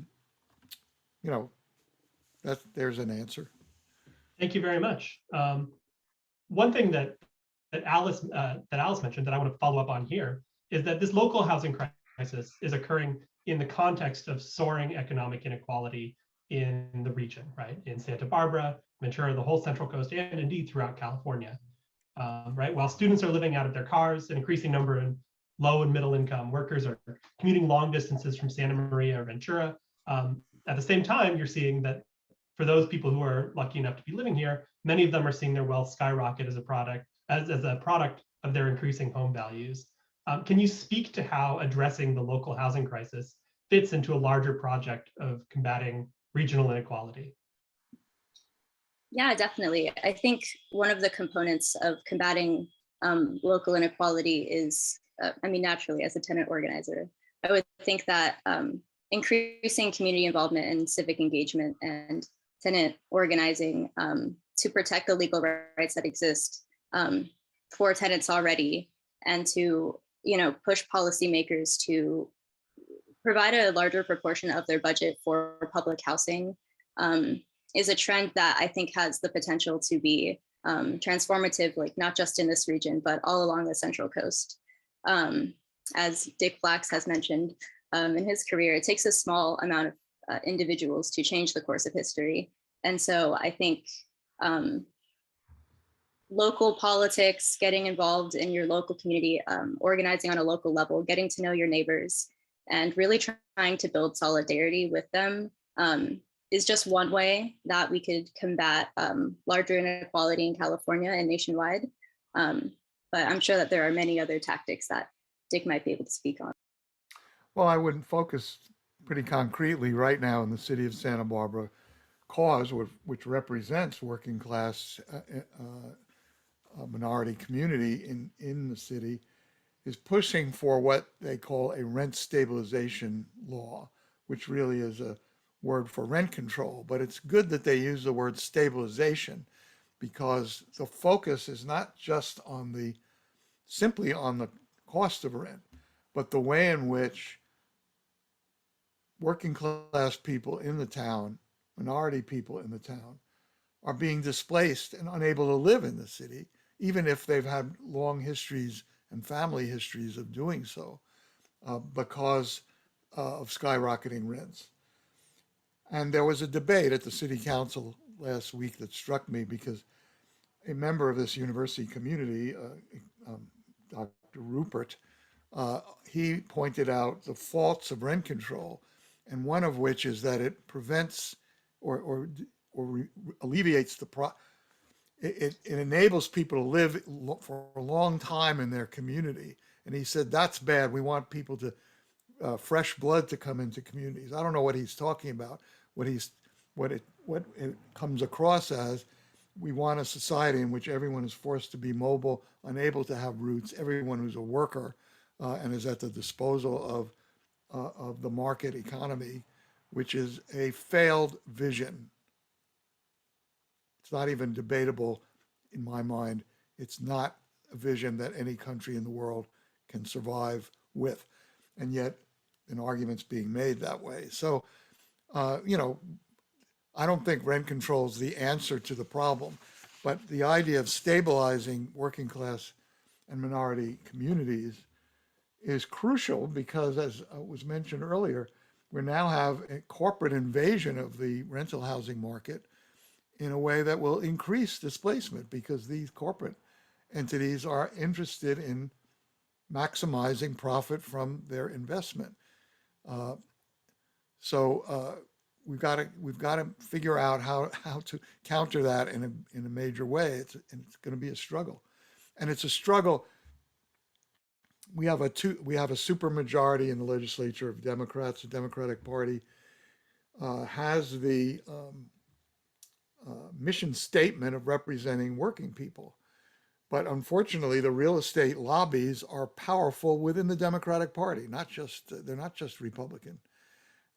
there's an answer. Thank you very much. One thing that Alice mentioned that I want to follow up on here is that this local housing crisis is occurring in the context of soaring economic inequality in the region, right? In Santa Barbara, Ventura, the whole Central Coast, and indeed throughout California. right? While students are living out of their cars, an increasing number in low and middle income workers are commuting long distances from Santa Maria or Ventura. At the same time, you're seeing that for those people who are lucky enough to be living here, many of them are seeing their wealth skyrocket as a product of their increasing home values. Can you speak to how addressing the local housing crisis fits into a larger project of combating regional inequality? Yeah, definitely. I think one of the components of combating local inequality is, I mean, naturally, as a tenant organizer, I would think that increasing community involvement and civic engagement and tenant organizing to protect the legal rights that exist for tenants already, and to push policymakers to provide a larger proportion of their budget for public housing is a trend that I think has the potential to be transformative, like not just in this region, but all along the Central Coast. As Dick Flacks has mentioned in his career, it takes a small amount of individuals to change the course of history. And so I think local politics, getting involved in your local community, organizing on a local level, getting to know your neighbors, and really trying to build solidarity with them is just one way that we could combat larger inequality in California and nationwide. But I'm sure that there are many other tactics that Dick might be able to speak on. Well, I would focus pretty concretely right now in the city of Santa Barbara cause, which represents working class minority community in the city, is pushing for what they call a rent stabilization law, which really is a word for rent control. But it's good that they use the word stabilization, because the focus is not just on simply on the cost of rent, but the way in which working class people in the town, minority people in the town, are being displaced and unable to live in the city, even if they've had long histories and family histories of doing so, because of skyrocketing rents. And there was a debate at the city council last week that struck me, because a member of this university community, Dr. Rupert, he pointed out the faults of rent control, and one of which is that it prevents or alleviates it enables people to live for a long time in their community. And he said, that's bad. We want people to, fresh blood to come into communities. I don't know what he's talking about. What it comes across as, we want a society in which everyone is forced to be mobile, unable to have roots, everyone who's a worker and is at the disposal of the market economy, which is a failed vision. It's not even debatable in my mind. It's not a vision that any country in the world can survive with. And yet an argument's being made that way. So, I don't think rent control is the answer to the problem, but the idea of stabilizing working class and minority communities is crucial, because, as was mentioned earlier, we now have a corporate invasion of the rental housing market in a way that will increase displacement, because these corporate entities are interested in maximizing profit from their investment. So we've got to figure out how to counter that in a major way. It's going to be a struggle, and it's a struggle. We have a super majority in the legislature of Democrats. The Democratic Party has the mission statement of representing working people. But unfortunately, the real estate lobbies are powerful within the Democratic Party. They're not just Republican.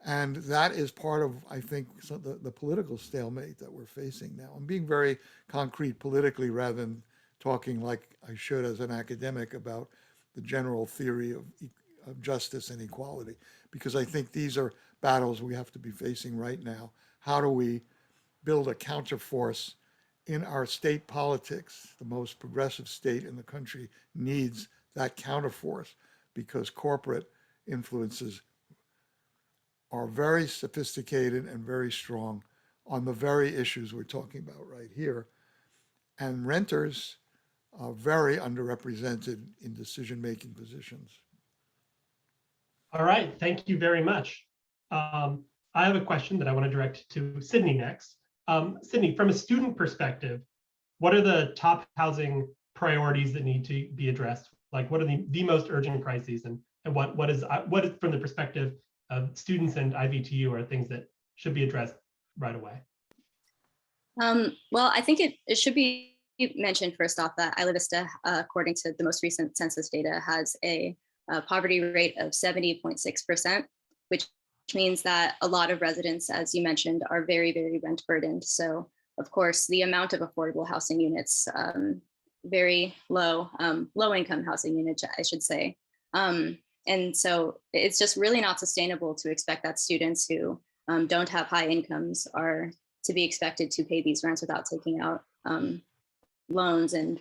And that is part of, I think, the political stalemate that we're facing now. I'm being very concrete politically rather than talking like I should as an academic about the general theory of justice and equality, because I think these are battles we have to be facing right now. How do we build a counterforce in our state politics? The most progressive state in the country needs that counterforce, because corporate influences are very sophisticated and very strong on the very issues we're talking about right here. And renters very underrepresented in decision-making positions. All right, thank you very much. I have a question that I want to direct to Sydney next. Sydney, from a student perspective, what are the top housing priorities that need to be addressed? Like, what are the most urgent crises, and what is from the perspective of students and IVTU are things that should be addressed right away? Well, I think it should be mentioned first off that Isla Vista, according to the most recent census data, has a poverty rate of 70.6%, which means that a lot of residents, as you mentioned, are very, very rent burdened. So of course, the amount of affordable housing units, very low, low income housing units, I should say. And so it's just really not sustainable to expect that students who don't have high incomes are to be expected to pay these rents without taking out loans and,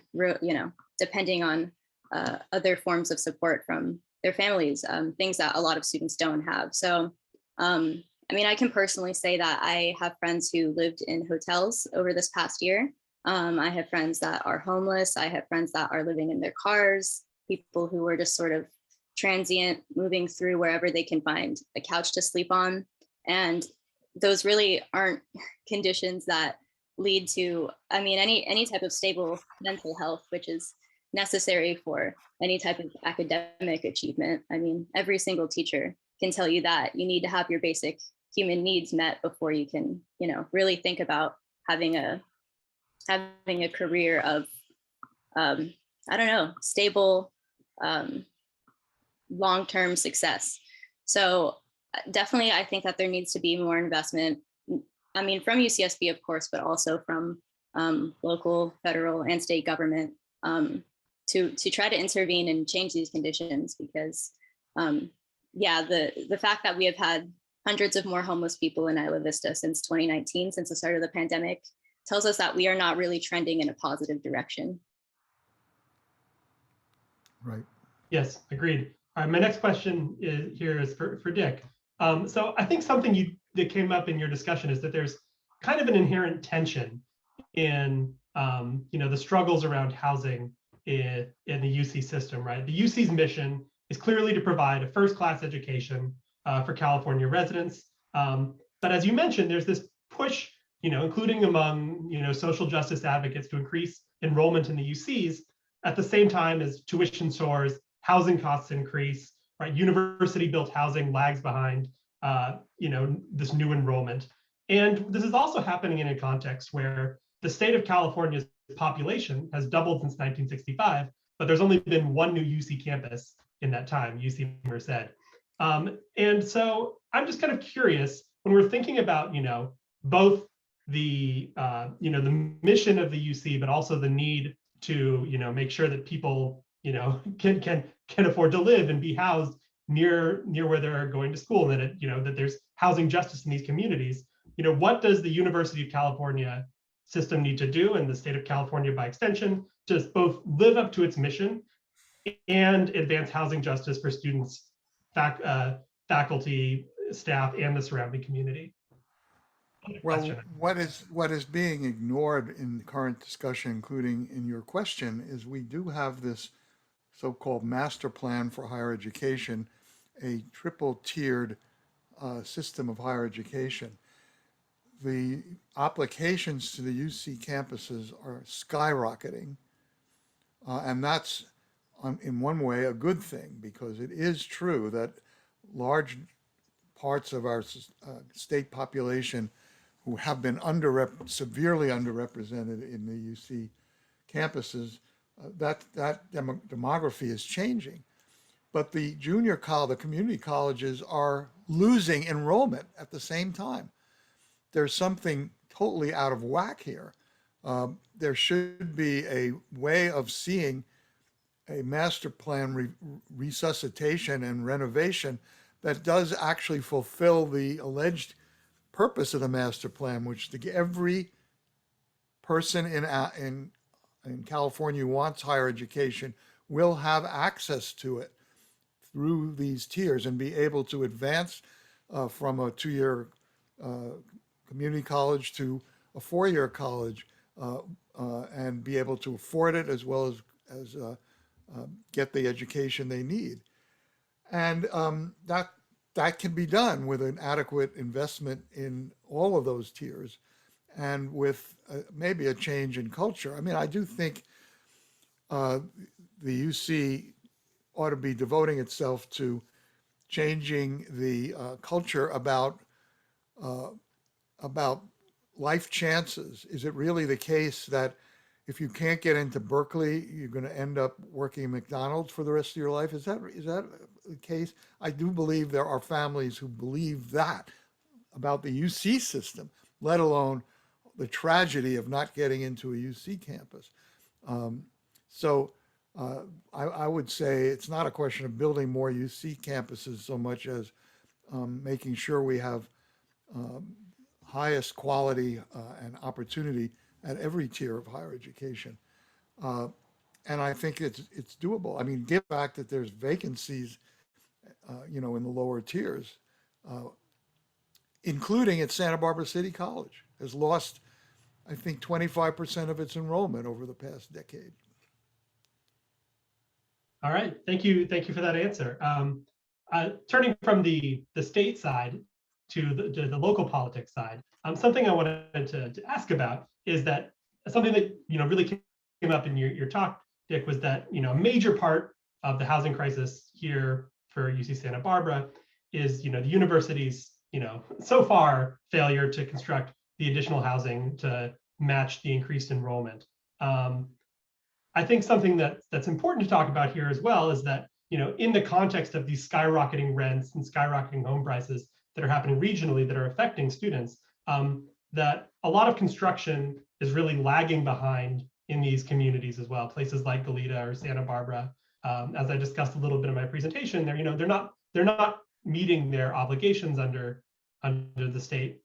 depending on other forms of support from their families, things that a lot of students don't have. So, I can personally say that I have friends who lived in hotels over this past year. I have friends that are homeless. I have friends that are living in their cars, people who are just sort of transient, moving through wherever they can find a couch to sleep on. And those really aren't conditions that lead to, any type of stable mental health, which is necessary for any type of academic achievement. Every single teacher can tell you that you need to have your basic human needs met before you can, really think about having a career of, stable, long-term success. So definitely, I think that there needs to be more investment. From UCSB, of course, but also from local, federal, and state government to try to intervene and change these conditions. Because, the fact that we have had hundreds of more homeless people in Isla Vista since 2019, since the start of the pandemic, tells us that we are not really trending in a positive direction. Right. Yes, agreed. All right, my next question is for Dick. So I think something that came up in your discussion is that there's kind of an inherent tension in the struggles around housing in the UC system, right? The UC's mission is clearly to provide a first-class education for California residents. But as you mentioned, there's this push, including among social justice advocates, to increase enrollment in the UCs at the same time as tuition soars, housing costs increase, right? University-built housing lags behind, this new enrollment. And this is also happening in a context where the state of California's population has doubled since 1965, but there's only been one new UC campus in that time, UC Merced. And so I'm just kind of curious, when we're thinking about, both the, the mission of the UC, but also the need to, make sure that people, can afford to live and be housed near where they're going to school, and that that there's housing justice in these communities. What does the University of California system need to do, and the state of California by extension, to both live up to its mission and advance housing justice for students, faculty, staff, and the surrounding community? Well, what is being ignored in the current discussion, including in your question, is we do have this so-called master plan for higher education, a triple-tiered system of higher education. The applications to the UC campuses are skyrocketing, and that's in one way a good thing, because it is true that large parts of our state population who have been severely underrepresented in the UC campuses, that demography is changing. But the the community colleges are losing enrollment at the same time. There's something totally out of whack here. There should be a way of seeing a master plan resuscitation and renovation that does actually fulfill the alleged purpose of the master plan, which every person in California who wants higher education will have access to it through these tiers and be able to advance from a 2-year community college to a 4-year college and be able to afford it as well as get the education they need. And that can be done with an adequate investment in all of those tiers and with maybe a change in culture. I mean, I do think the UC ought to be devoting itself to changing the culture about life chances. Is it really the case that if you can't get into Berkeley, you're going to end up working at McDonald's for the rest of your life? Is that the case? I do believe there are families who believe that about the UC system, let alone the tragedy of not getting into a UC campus. I would say it's not a question of building more UC campuses so much as making sure we have highest quality and opportunity at every tier of higher education. And I think it's doable. I mean, given the fact that there's vacancies, in the lower tiers, including at Santa Barbara City College, has lost, I think, 25% of its enrollment over the past decade. All right, thank you for that answer. Turning from the state side to the local politics side, something I wanted to ask about is that something that really came up in your talk, Dick, was that a major part of the housing crisis here for UC Santa Barbara is the university's so far failure to construct the additional housing to match the increased enrollment. I think something that's important to talk about here as well is that in the context of these skyrocketing rents and skyrocketing home prices that are happening regionally that are affecting students, that a lot of construction is really lagging behind in these communities as well. Places like Goleta or Santa Barbara, as I discussed a little bit in my presentation, they're not meeting their obligations under state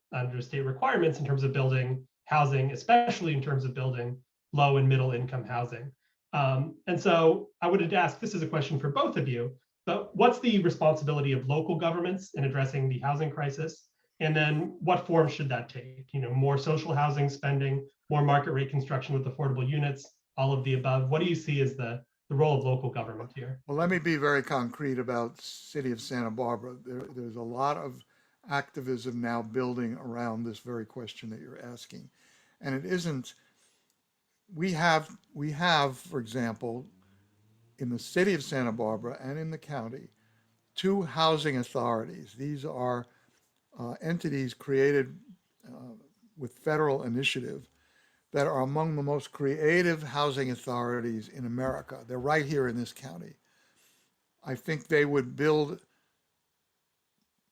requirements in terms of building housing, especially in terms of building low and middle income housing. And so I wanted to ask, this is a question for both of you, but what's the responsibility of local governments in addressing the housing crisis? And then what form should that take? More social housing spending, more market rate construction with affordable units, all of the above. What do you see as the role of local government here? Well, let me be very concrete about City of Santa Barbara. There's a lot of activism now building around this very question that you're asking. And it isn't, we have, for example, in the city of Santa Barbara and in the county, 2 housing authorities. These are entities created with federal initiative that are among the most creative housing authorities in America. They're right here in this county. I think they would build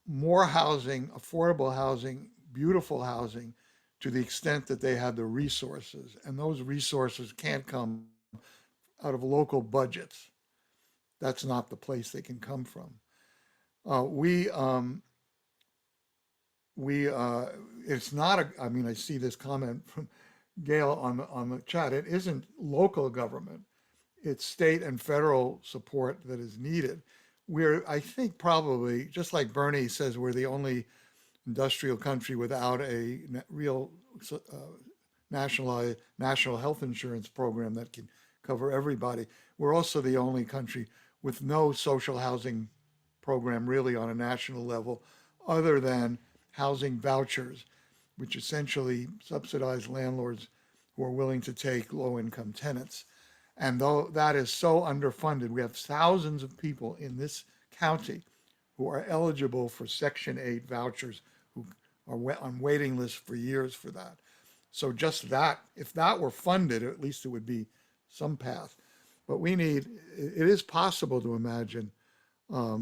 more housing, affordable housing, beautiful housing, to the extent that they have the resources. And those resources can't come out of local budgets. That's not the place they can come from. It's not I mean, I see this comment from Gail on the chat. It isn't local government. It's state and federal support that is needed. I think probably, just like Bernie says, we're the only industrial country without a real national health insurance program that can cover everybody. We're also the only country with no social housing program really on a national level, other than housing vouchers, which essentially subsidize landlords who are willing to take low-income tenants. And though that is so underfunded, we have thousands of people in this county who are eligible for Section 8 vouchers, who are on waiting lists for years for that. So just that, if that were funded, at least it would be some path. But it is possible to imagine a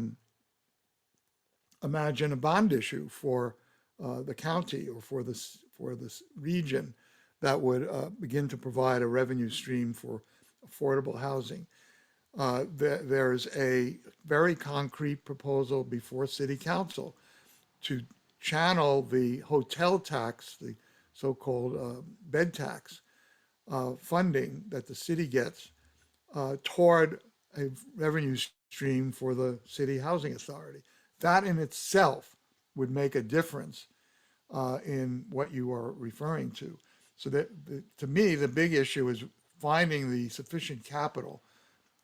bond issue for the county or for this region that would begin to provide a revenue stream for affordable housing. There's a very concrete proposal before City Council to channel the hotel tax, the so-called bed tax funding that the city gets toward a revenue stream for the city housing authority. That in itself would make a difference in what you are referring to. So that, to me, the big issue is finding the sufficient capital,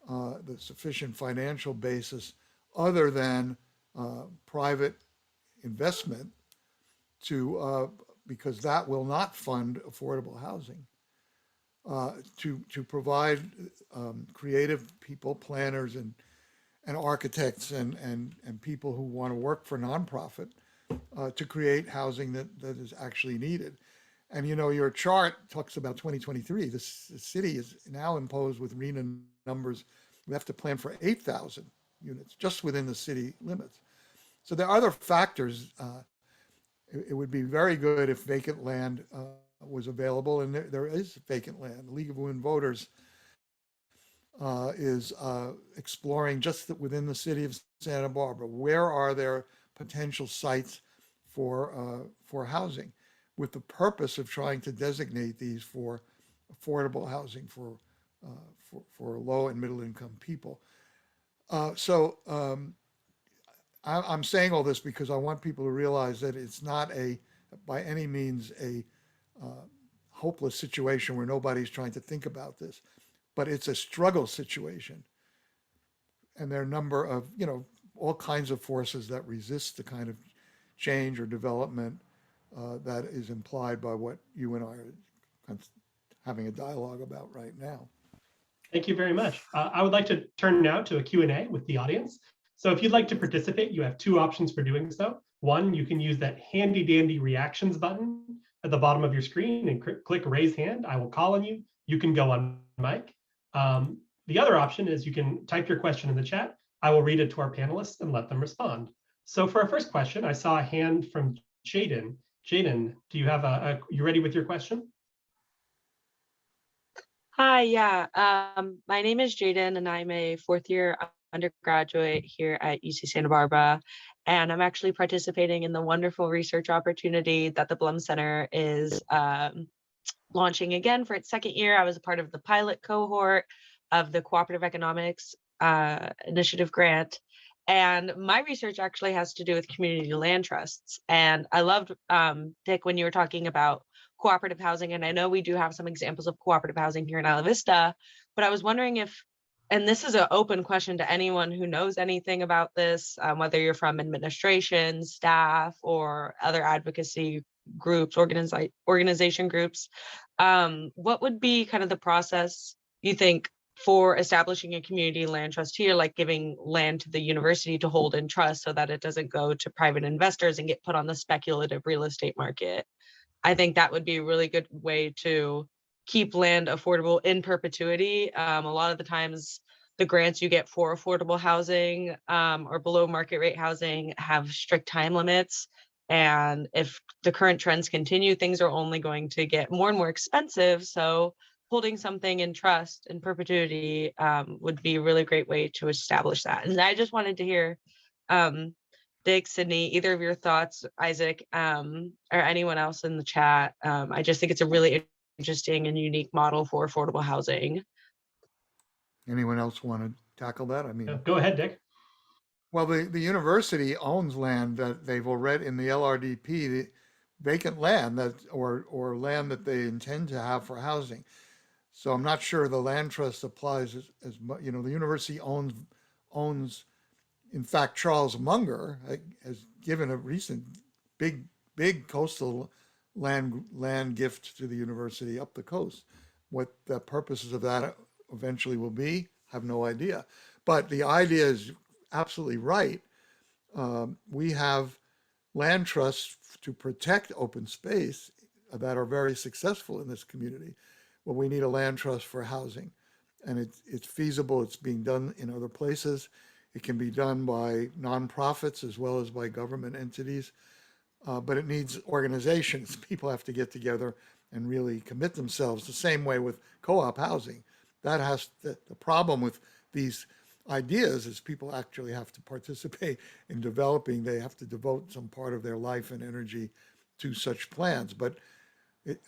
the sufficient financial basis other than private investment to, because that will not fund affordable housing. To provide creative people, planners and architects and people who want to work for nonprofit to create housing that is actually needed. And you know, your chart talks about 2023. The city is now imposed with RENA numbers. We have to plan for 8,000 units just within the city limits. So there are other factors. It would be very good if vacant land was available, and there is vacant land. The League of Women Voters is exploring just within the city of Santa Barbara, where are there potential sites for housing, with the purpose of trying to designate these for affordable housing for low and middle income people. I'm saying all this because I want people to realize that it's not by any means a hopeless situation where nobody's trying to think about this, but it's a struggle situation. And there are a number of, all kinds of forces that resist the kind of change or development that is implied by what you and I are kind of having a dialogue about right now. Thank you very much. I would like to turn now to a Q&A with the audience. So if you'd like to participate, you have two options for doing so. One, you can use that handy dandy reactions button at the bottom of your screen and click raise hand. I will call on you. You can go on mic. The other option is you can type your question in the chat. I will read it to our panelists and let them respond. So for our first question, I saw a hand from Jaden. Jaden, do you have you ready with your question? Hi, yeah. My name is Jaden, and I'm a fourth year undergraduate here at UC Santa Barbara. And I'm actually participating in the wonderful research opportunity that the Blum Center is launching again for its second year. I was a part of the pilot cohort of the Cooperative Economics Initiative grant. And my research actually has to do with community land trusts. And I loved, Dick, when you were talking about cooperative housing. And I know we do have some examples of cooperative housing here in Isla Vista, but I was wondering if, and this is an open question to anyone who knows anything about this, whether you're from administration, staff, or other advocacy groups, organization groups, what would be kind of the process you think for establishing a community land trust here, like giving land to the university to hold in trust so that it doesn't go to private investors and get put on the speculative real estate market? I think that would be a really good way to keep land affordable in perpetuity. A lot of the times the grants you get for affordable housing or below market rate housing have strict time limits. And if the current trends continue, things are only going to get more and more expensive. So holding something in trust in perpetuity would be a really great way to establish that. And I just wanted to hear Dick, Sydney, either of your thoughts, Isaac, or anyone else in the chat. I just think it's a really interesting and unique model for affordable housing. Anyone else want to tackle that? I mean, Go ahead, Dick. Well, the university owns land that they've already in the LRDP, the vacant land that or land that they intend to have for housing. So I'm not sure the land trust applies as much. The university owns. In fact, Charles Munger has given a recent big coastal land gift to the university up the coast. What the purposes of that eventually will be, I have no idea. But the idea is absolutely right. We have land trusts to protect open space that are very successful in this community. Well, we need a land trust for housing, and it's feasible. It's being done in other places. It can be done by nonprofits as well as by government entities, but it needs organizations. People have to get together and really commit themselves the same way with co-op housing. The problem with these ideas is people actually have to participate in developing. They have to devote some part of their life and energy to such plans. But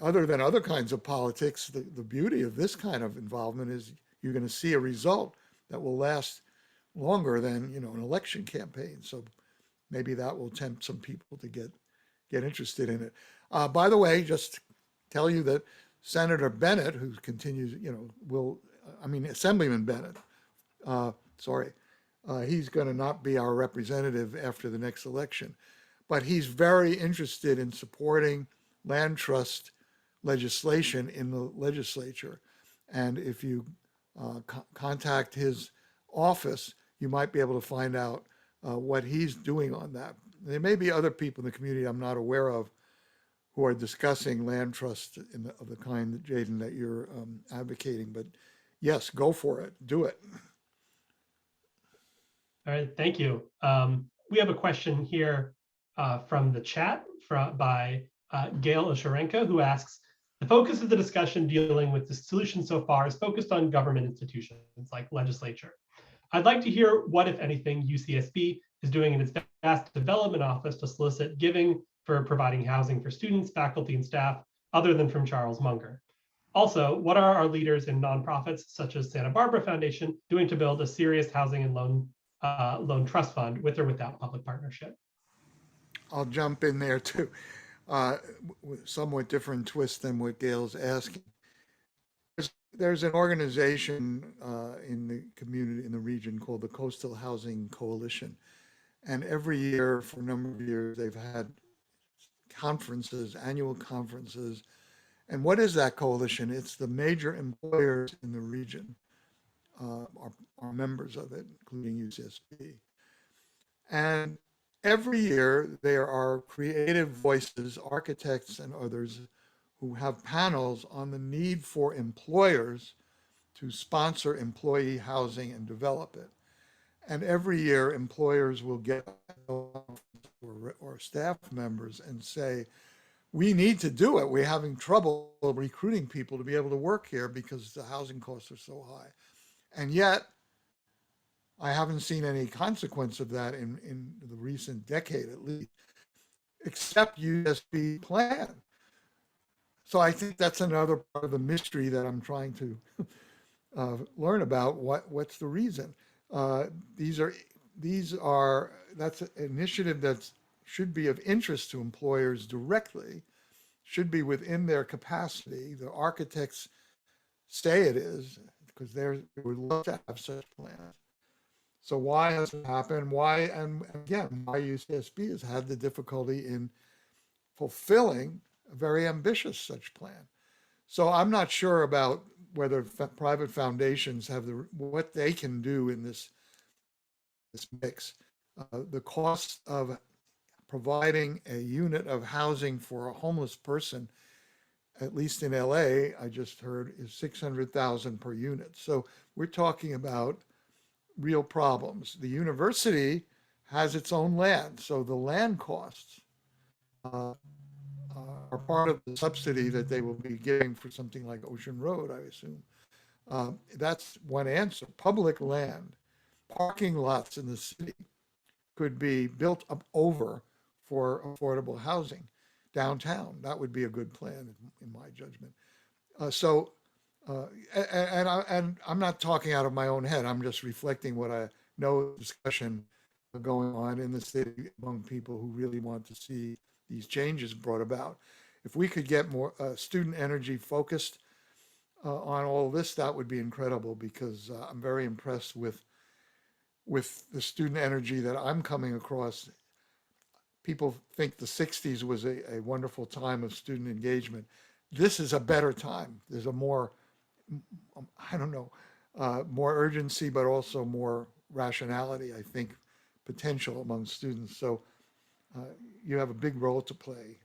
other than other kinds of politics, the beauty of this kind of involvement is you're going to see a result that will last longer than an election campaign. So maybe that will tempt some people to get interested in it. By the way, just tell you that Senator Bennett, who continues, Assemblyman Bennett, he's going to not be our representative after the next election, but he's very interested in supporting land trust legislation in the legislature. And if you contact his office, you might be able to find out what he's doing on that. There may be other people in the community I'm not aware of who are discussing land trust of the kind that Jaden that you're advocating, but yes, go for it, do it. All right, thank you. We have a question here from the chat by Gail Osharenko, who asks, the focus of the discussion dealing with the solution so far is focused on government institutions like legislature. I'd like to hear what, if anything, UCSB is doing in its vast development office to solicit giving for providing housing for students, faculty, and staff, other than from Charles Munger. Also, what are our leaders in nonprofits such as Santa Barbara Foundation doing to build a serious housing and loan trust fund with or without public partnership? I'll jump in there too, with somewhat different twist than what Gail's asking. There's an organization in the community, in the region, called the Coastal Housing Coalition. And every year, for a number of years, they've had conferences, annual conferences. And what is that coalition? It's the major employers in the region are members of it, including UCSB. And every year there are creative voices, architects and others, who have panels on the need for employers to sponsor employee housing and develop it. And every year employers will get or staff members and say, we need to do it. We're having trouble recruiting people to be able to work here because the housing costs are so high. And yet, I haven't seen any consequence of that in the recent decade, at least, except UCSB plan. So I think that's another part of the mystery that I'm trying to learn about. What's the reason? That's an initiative that should be of interest to employers directly, should be within their capacity. The architects say it is, because they would love to have such plans. So why has it happened? Why, and again, why UCSB has had the difficulty in fulfilling a very ambitious such plan. So I'm not sure about whether private foundations have what they can do in this mix. The cost of providing a unit of housing for a homeless person, at least in LA, I just heard, is $600,000 per unit. So we're talking about real problems. The university has its own land, so the land costs are part of the subsidy that they will be giving for something like Ocean Road, I assume. That's one answer. Public land, parking lots in the city could be built up over for affordable housing downtown. That would be a good plan, in my judgment. And I'm not talking out of my own head. I'm just reflecting what I know, discussion going on in the city among people who really want to see these changes brought about. If we could get more student energy focused on all this, that would be incredible, because I'm very impressed with the student energy that I'm coming across. People think the 60s was a wonderful time of student engagement. This is a better time. There's a more, more urgency, but also more rationality, I think, potential among students. So you have a big role to play.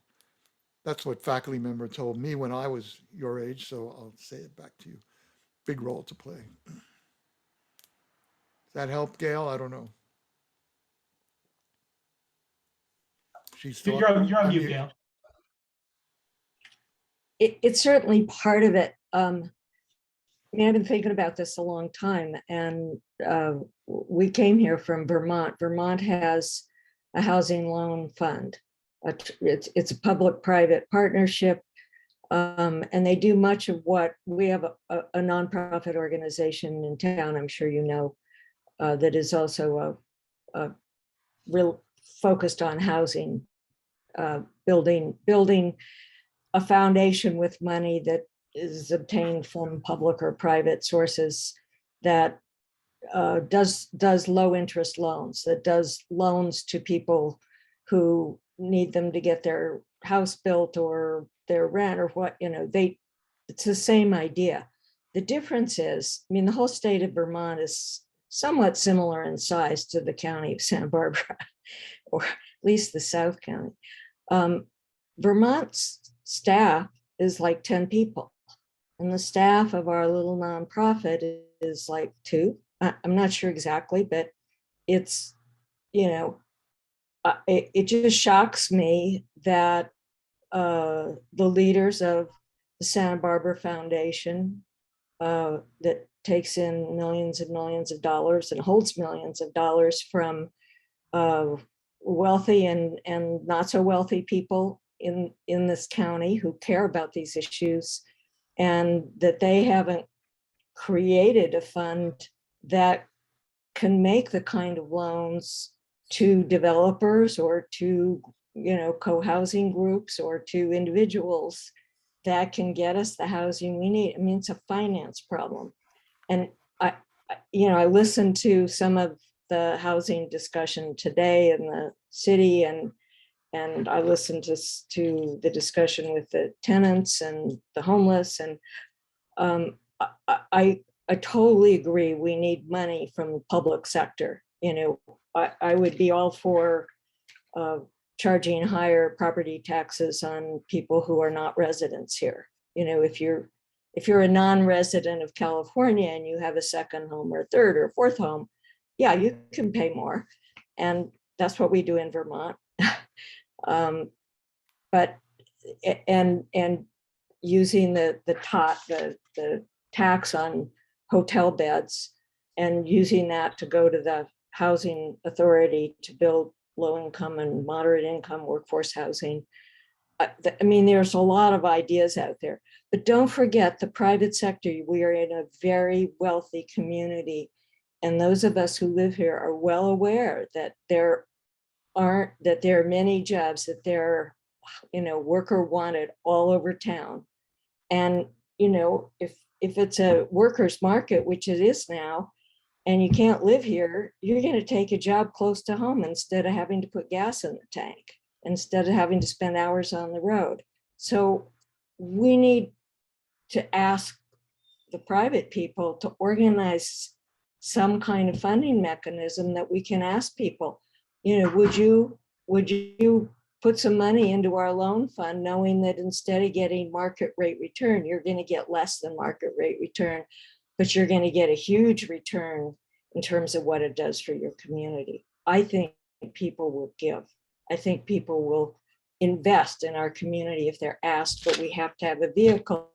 That's what faculty member told me when I was your age, so I'll say it back to you. Big role to play. Does that help, Gail? I don't know. She's still You're on mute, Gail. It's certainly part of it. I mean, I've been thinking about this a long time, and we came here from Vermont. Vermont has a housing loan fund. It's a public-private partnership, and they do much of what we have a nonprofit organization in town, I'm sure you know, that is also a real focused on housing, building a foundation with money that is obtained from public or private sources that does low interest loans, that does loans to people who need them to get their house built or their rent or what, it's the same idea. The difference is, I mean, the whole state of Vermont is somewhat similar in size to the county of Santa Barbara, or at least the South County. Vermont's staff is like 10 people, and the staff of our little nonprofit is like 2. I'm not sure exactly, but it's, it just shocks me that the leaders of the Santa Barbara Foundation that takes in millions and millions of dollars and holds millions of dollars from wealthy and not so wealthy people in this county who care about these issues, and that they haven't created a fund that can make the kind of loans to developers or to co-housing groups or to individuals that can get us the housing we need. I mean, it's a finance problem. And I listened to some of the housing discussion today in the city, and I listened to the discussion with the tenants and the homeless, and I totally agree. We need money from the public sector. I would be all for charging higher property taxes on people who are not residents here. If you're a non-resident of California and you have a second home or a third or fourth home, yeah, you can pay more. And that's what we do in Vermont. But using the tax on hotel beds and using that to go to the housing authority to build low-income and moderate income workforce housing. I mean, there's a lot of ideas out there, but don't forget the private sector. We are in a very wealthy community, and those of us who live here are well aware that there are many jobs, that they're worker wanted all over town. And if it's a worker's market, which it is now, and you can't live here, you're going to take a job close to home instead of having to put gas in the tank, instead of having to spend hours on the road. So we need to ask the private people to organize some kind of funding mechanism that we can ask people, would you put some money into our loan fund, knowing that instead of getting market rate return, you're going to get less than market rate return, but you're going to get a huge return in terms of what it does for your community. I think people will give. I think people will invest in our community if they're asked, but we have to have a vehicle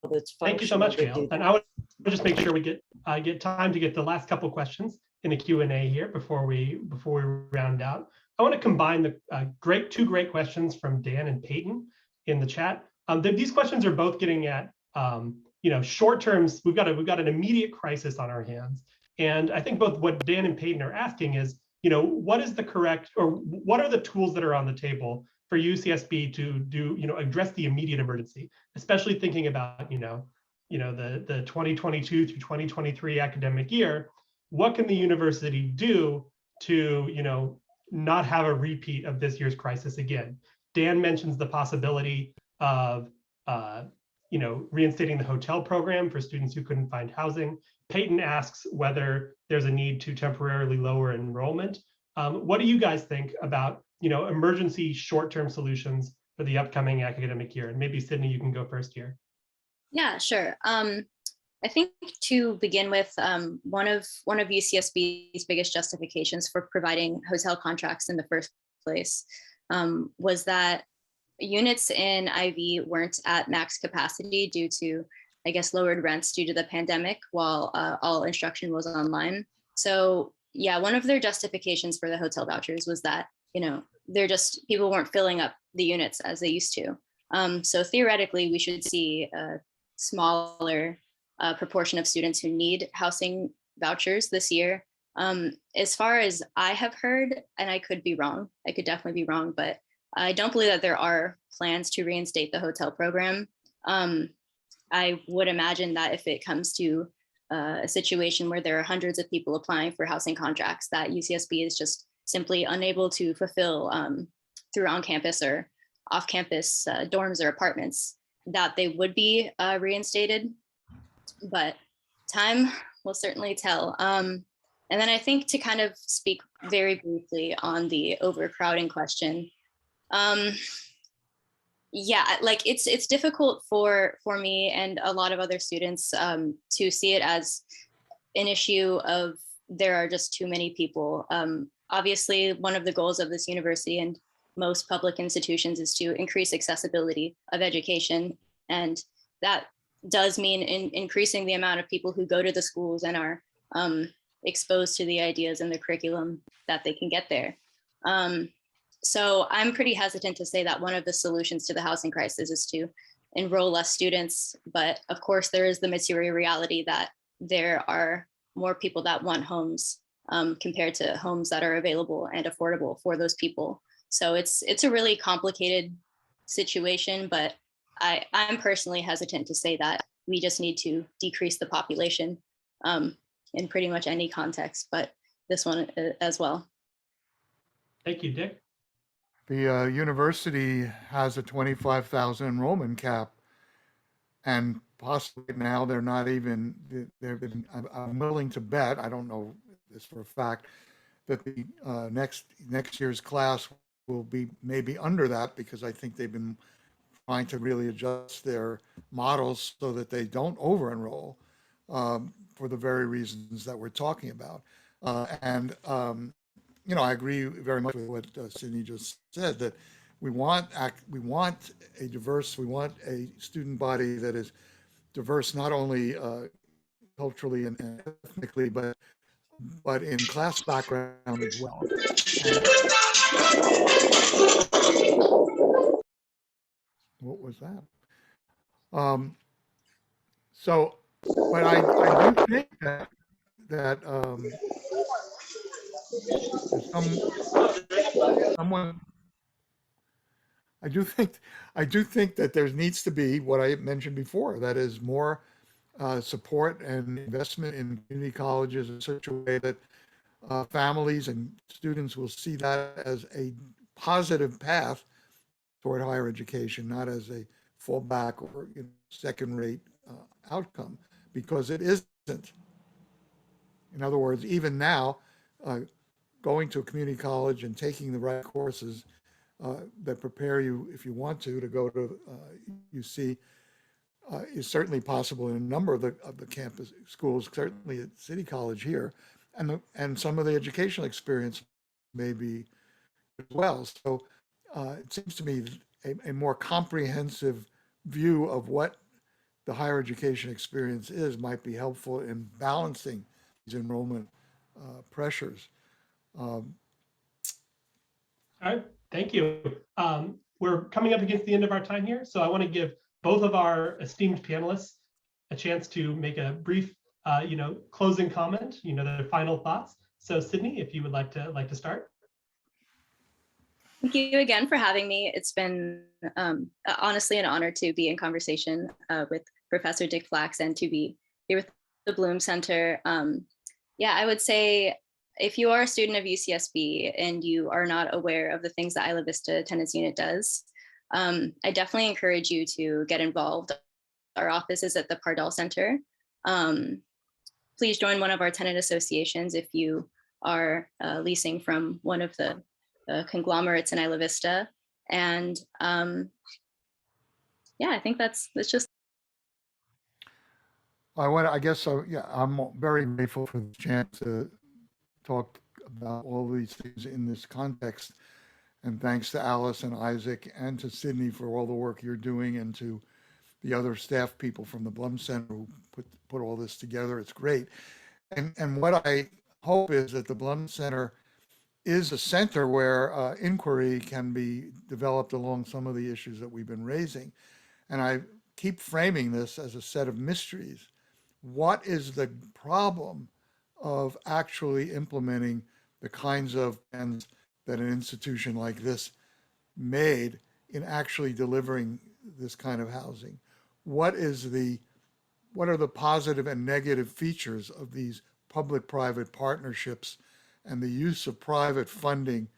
that's functional. Thank you so much, Hale. And I would just make sure we get time to get the last couple of questions in the Q&A here before we round out. I want to combine the two great questions from Dan and Peyton in the chat. These questions are both getting at short terms. We've got an immediate crisis on our hands, and I think both what Dan and Peyton are asking is, what is the correct, or what are the tools that are on the table for UCSB to do, address the immediate emergency, especially thinking about, the 2022 through 2023 academic year. What can the university do to, not have a repeat of this year's crisis again? Dan mentions the possibility of, reinstating the hotel program for students who couldn't find housing. Peyton asks whether there's a need to temporarily lower enrollment. What do you guys think about, emergency short-term solutions for the upcoming academic year? And maybe Sydney, you can go first here. Yeah, sure. I think to begin with, one of UCSB's biggest justifications for providing hotel contracts in the first place was that units in IV weren't at max capacity due to, I guess, lowered rents due to the pandemic, while all instruction was online. So yeah, one of their justifications for the hotel vouchers was that, people weren't filling up the units as they used to. So theoretically, we should see a smaller proportion of students who need housing vouchers this year. As far as I have heard, and I could be wrong, I could definitely be wrong, but I don't believe that there are plans to reinstate the hotel program. I would imagine that if it comes to a situation where there are hundreds of people applying for housing contracts, that UCSB is just simply unable to fulfill through on-campus or off-campus dorms or apartments, that they would be reinstated. But time will certainly tell. And then I think to kind of speak very briefly on the overcrowding question. Yeah, like it's difficult for me and a lot of other students to see it as an issue of there are just too many people. Obviously, one of the goals of this university and most public institutions is to increase accessibility of education. And that does mean increasing the amount of people who go to the schools and are exposed to the ideas and the curriculum that they can get there. So I'm pretty hesitant to say that one of the solutions to the housing crisis is to enroll less students. But of course, there is the material reality that there are more people that want homes compared to homes that are available and affordable for those people. So it's a really complicated situation, but I'm personally hesitant to say that we just need to decrease the population in pretty much any context, but this one as well. Thank you, Dick. The university has a 25,000 enrollment cap, and possibly now they're not even, I'm willing to bet, I don't know this for a fact, that the next year's class will be maybe under that, because I think they've been trying to really adjust their models so that they don't over enroll for the very reasons that we're talking about. You know, I agree very much with what Sydney just said, that we want a diverse, we want a student body that is diverse, not only culturally and ethnically, but in class background as well. What was that? So, but I do think that someone, I do think that there needs to be what I mentioned before, that is more support and investment in community colleges in such a way that families and students will see that as a positive path toward higher education, not as a fallback or second-rate outcome, because it isn't. In other words, even now, going to a community college and taking the right courses that prepare you, if you want to go to UC, is certainly possible in a number of the campus schools, certainly at City College here, and some of the educational experience may be as well. So it seems to me a more comprehensive view of what the higher education experience is might be helpful in balancing these enrollment pressures. All right, thank you. We're coming up against the end of our time here, so I want to give both of our esteemed panelists a chance to make a brief, closing comment, their final thoughts. So Sydney, if you would like to start. Thank you again for having me. It's been honestly an honor to be in conversation with Professor Dick Flacks and to be here with the Blum Center. Yeah, I would say if you are a student of UCSB and you are not aware of the things that Isla Vista Tenants Unit does, I definitely encourage you to get involved. Our office is at the Pardall Center. Please join one of our tenant associations if you are leasing from one of the conglomerates in Isla Vista. And yeah, I think that's just. I'm very grateful for the chance to talk about all these things in this context. And thanks to Alice and Isaac and to Sydney for all the work you're doing, and to the other staff people from the Blum Center who put all this together. It's great. And what I hope is that the Blum Center is a center where inquiry can be developed along some of the issues that we've been raising. And I keep framing this as a set of mysteries. What is the problem of actually implementing the kinds of plans that an institution like this made in actually delivering this kind of housing? what are the positive and negative features of these public-private partnerships and the use of private funding.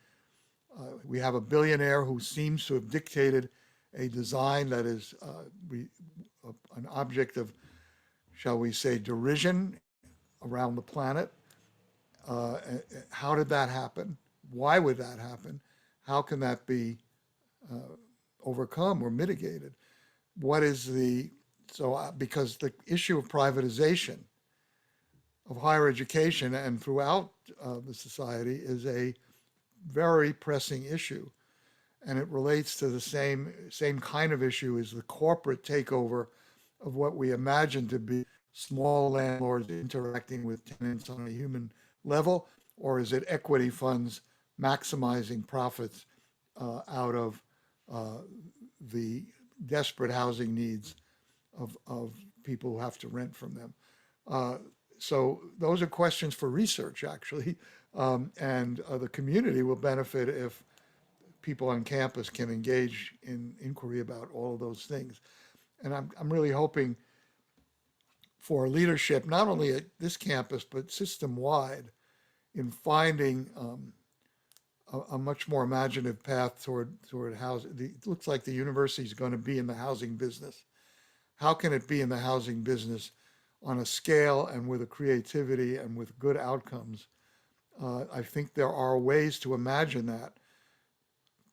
We have a billionaire who seems to have dictated a design that is an object of, shall we say, derision around the planet. How did that happen? Why would that happen? How can that be overcome or mitigated? What is because the issue of privatization of higher education and throughout the society is a very pressing issue. And it relates to the same kind of issue as the corporate takeover of what we imagine to be small landlords interacting with tenants on a human level, or is it equity funds maximizing profits out of the desperate housing needs of people who have to rent from them? So those are questions for research, actually, and the community will benefit if people on campus can engage in inquiry about all of those things. And I'm really hoping for leadership, not only at this campus, but system-wide, in finding a much more imaginative path toward housing. It looks like the university is going to be in the housing business. How can it be in the housing business on a scale and with a creativity and with good outcomes? I think there are ways to imagine that,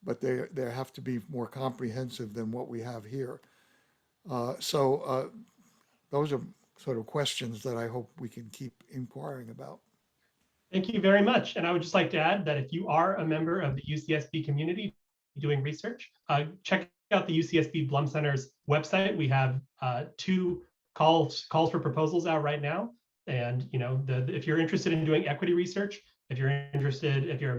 but they have to be more comprehensive than what we have here. So those are sort of questions that I hope we can keep inquiring about. Thank you very much. And I would just like to add that if you are a member of the UCSB community doing research, check out the UCSB Blum Center's website. We have 2 calls for proposals out right now. And if you're interested in doing equity research, if you're a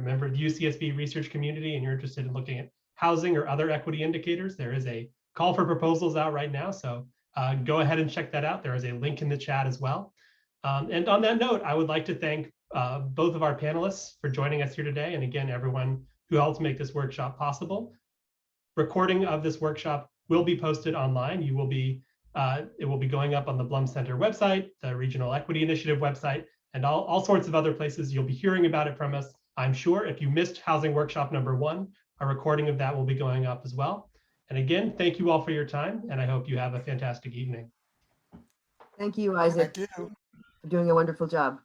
member of the UCSB research community and you're interested in looking at housing or other equity indicators, there is a call for proposals out right now. So go ahead and check that out. There is a link in the chat as well. And on that note, I would like to thank both of our panelists for joining us here today. And again, everyone who helped make this workshop possible. Recording of this workshop will be posted online. It will be going up on the Blum Center website, the Regional Equity Initiative website, and all sorts of other places. You'll be hearing about it from us, I'm sure. If you missed Housing Workshop #1, a recording of that will be going up as well. And again, thank you all for your time, and I hope you have a fantastic evening. Thank you, Isaac, Thank you. for doing a wonderful job.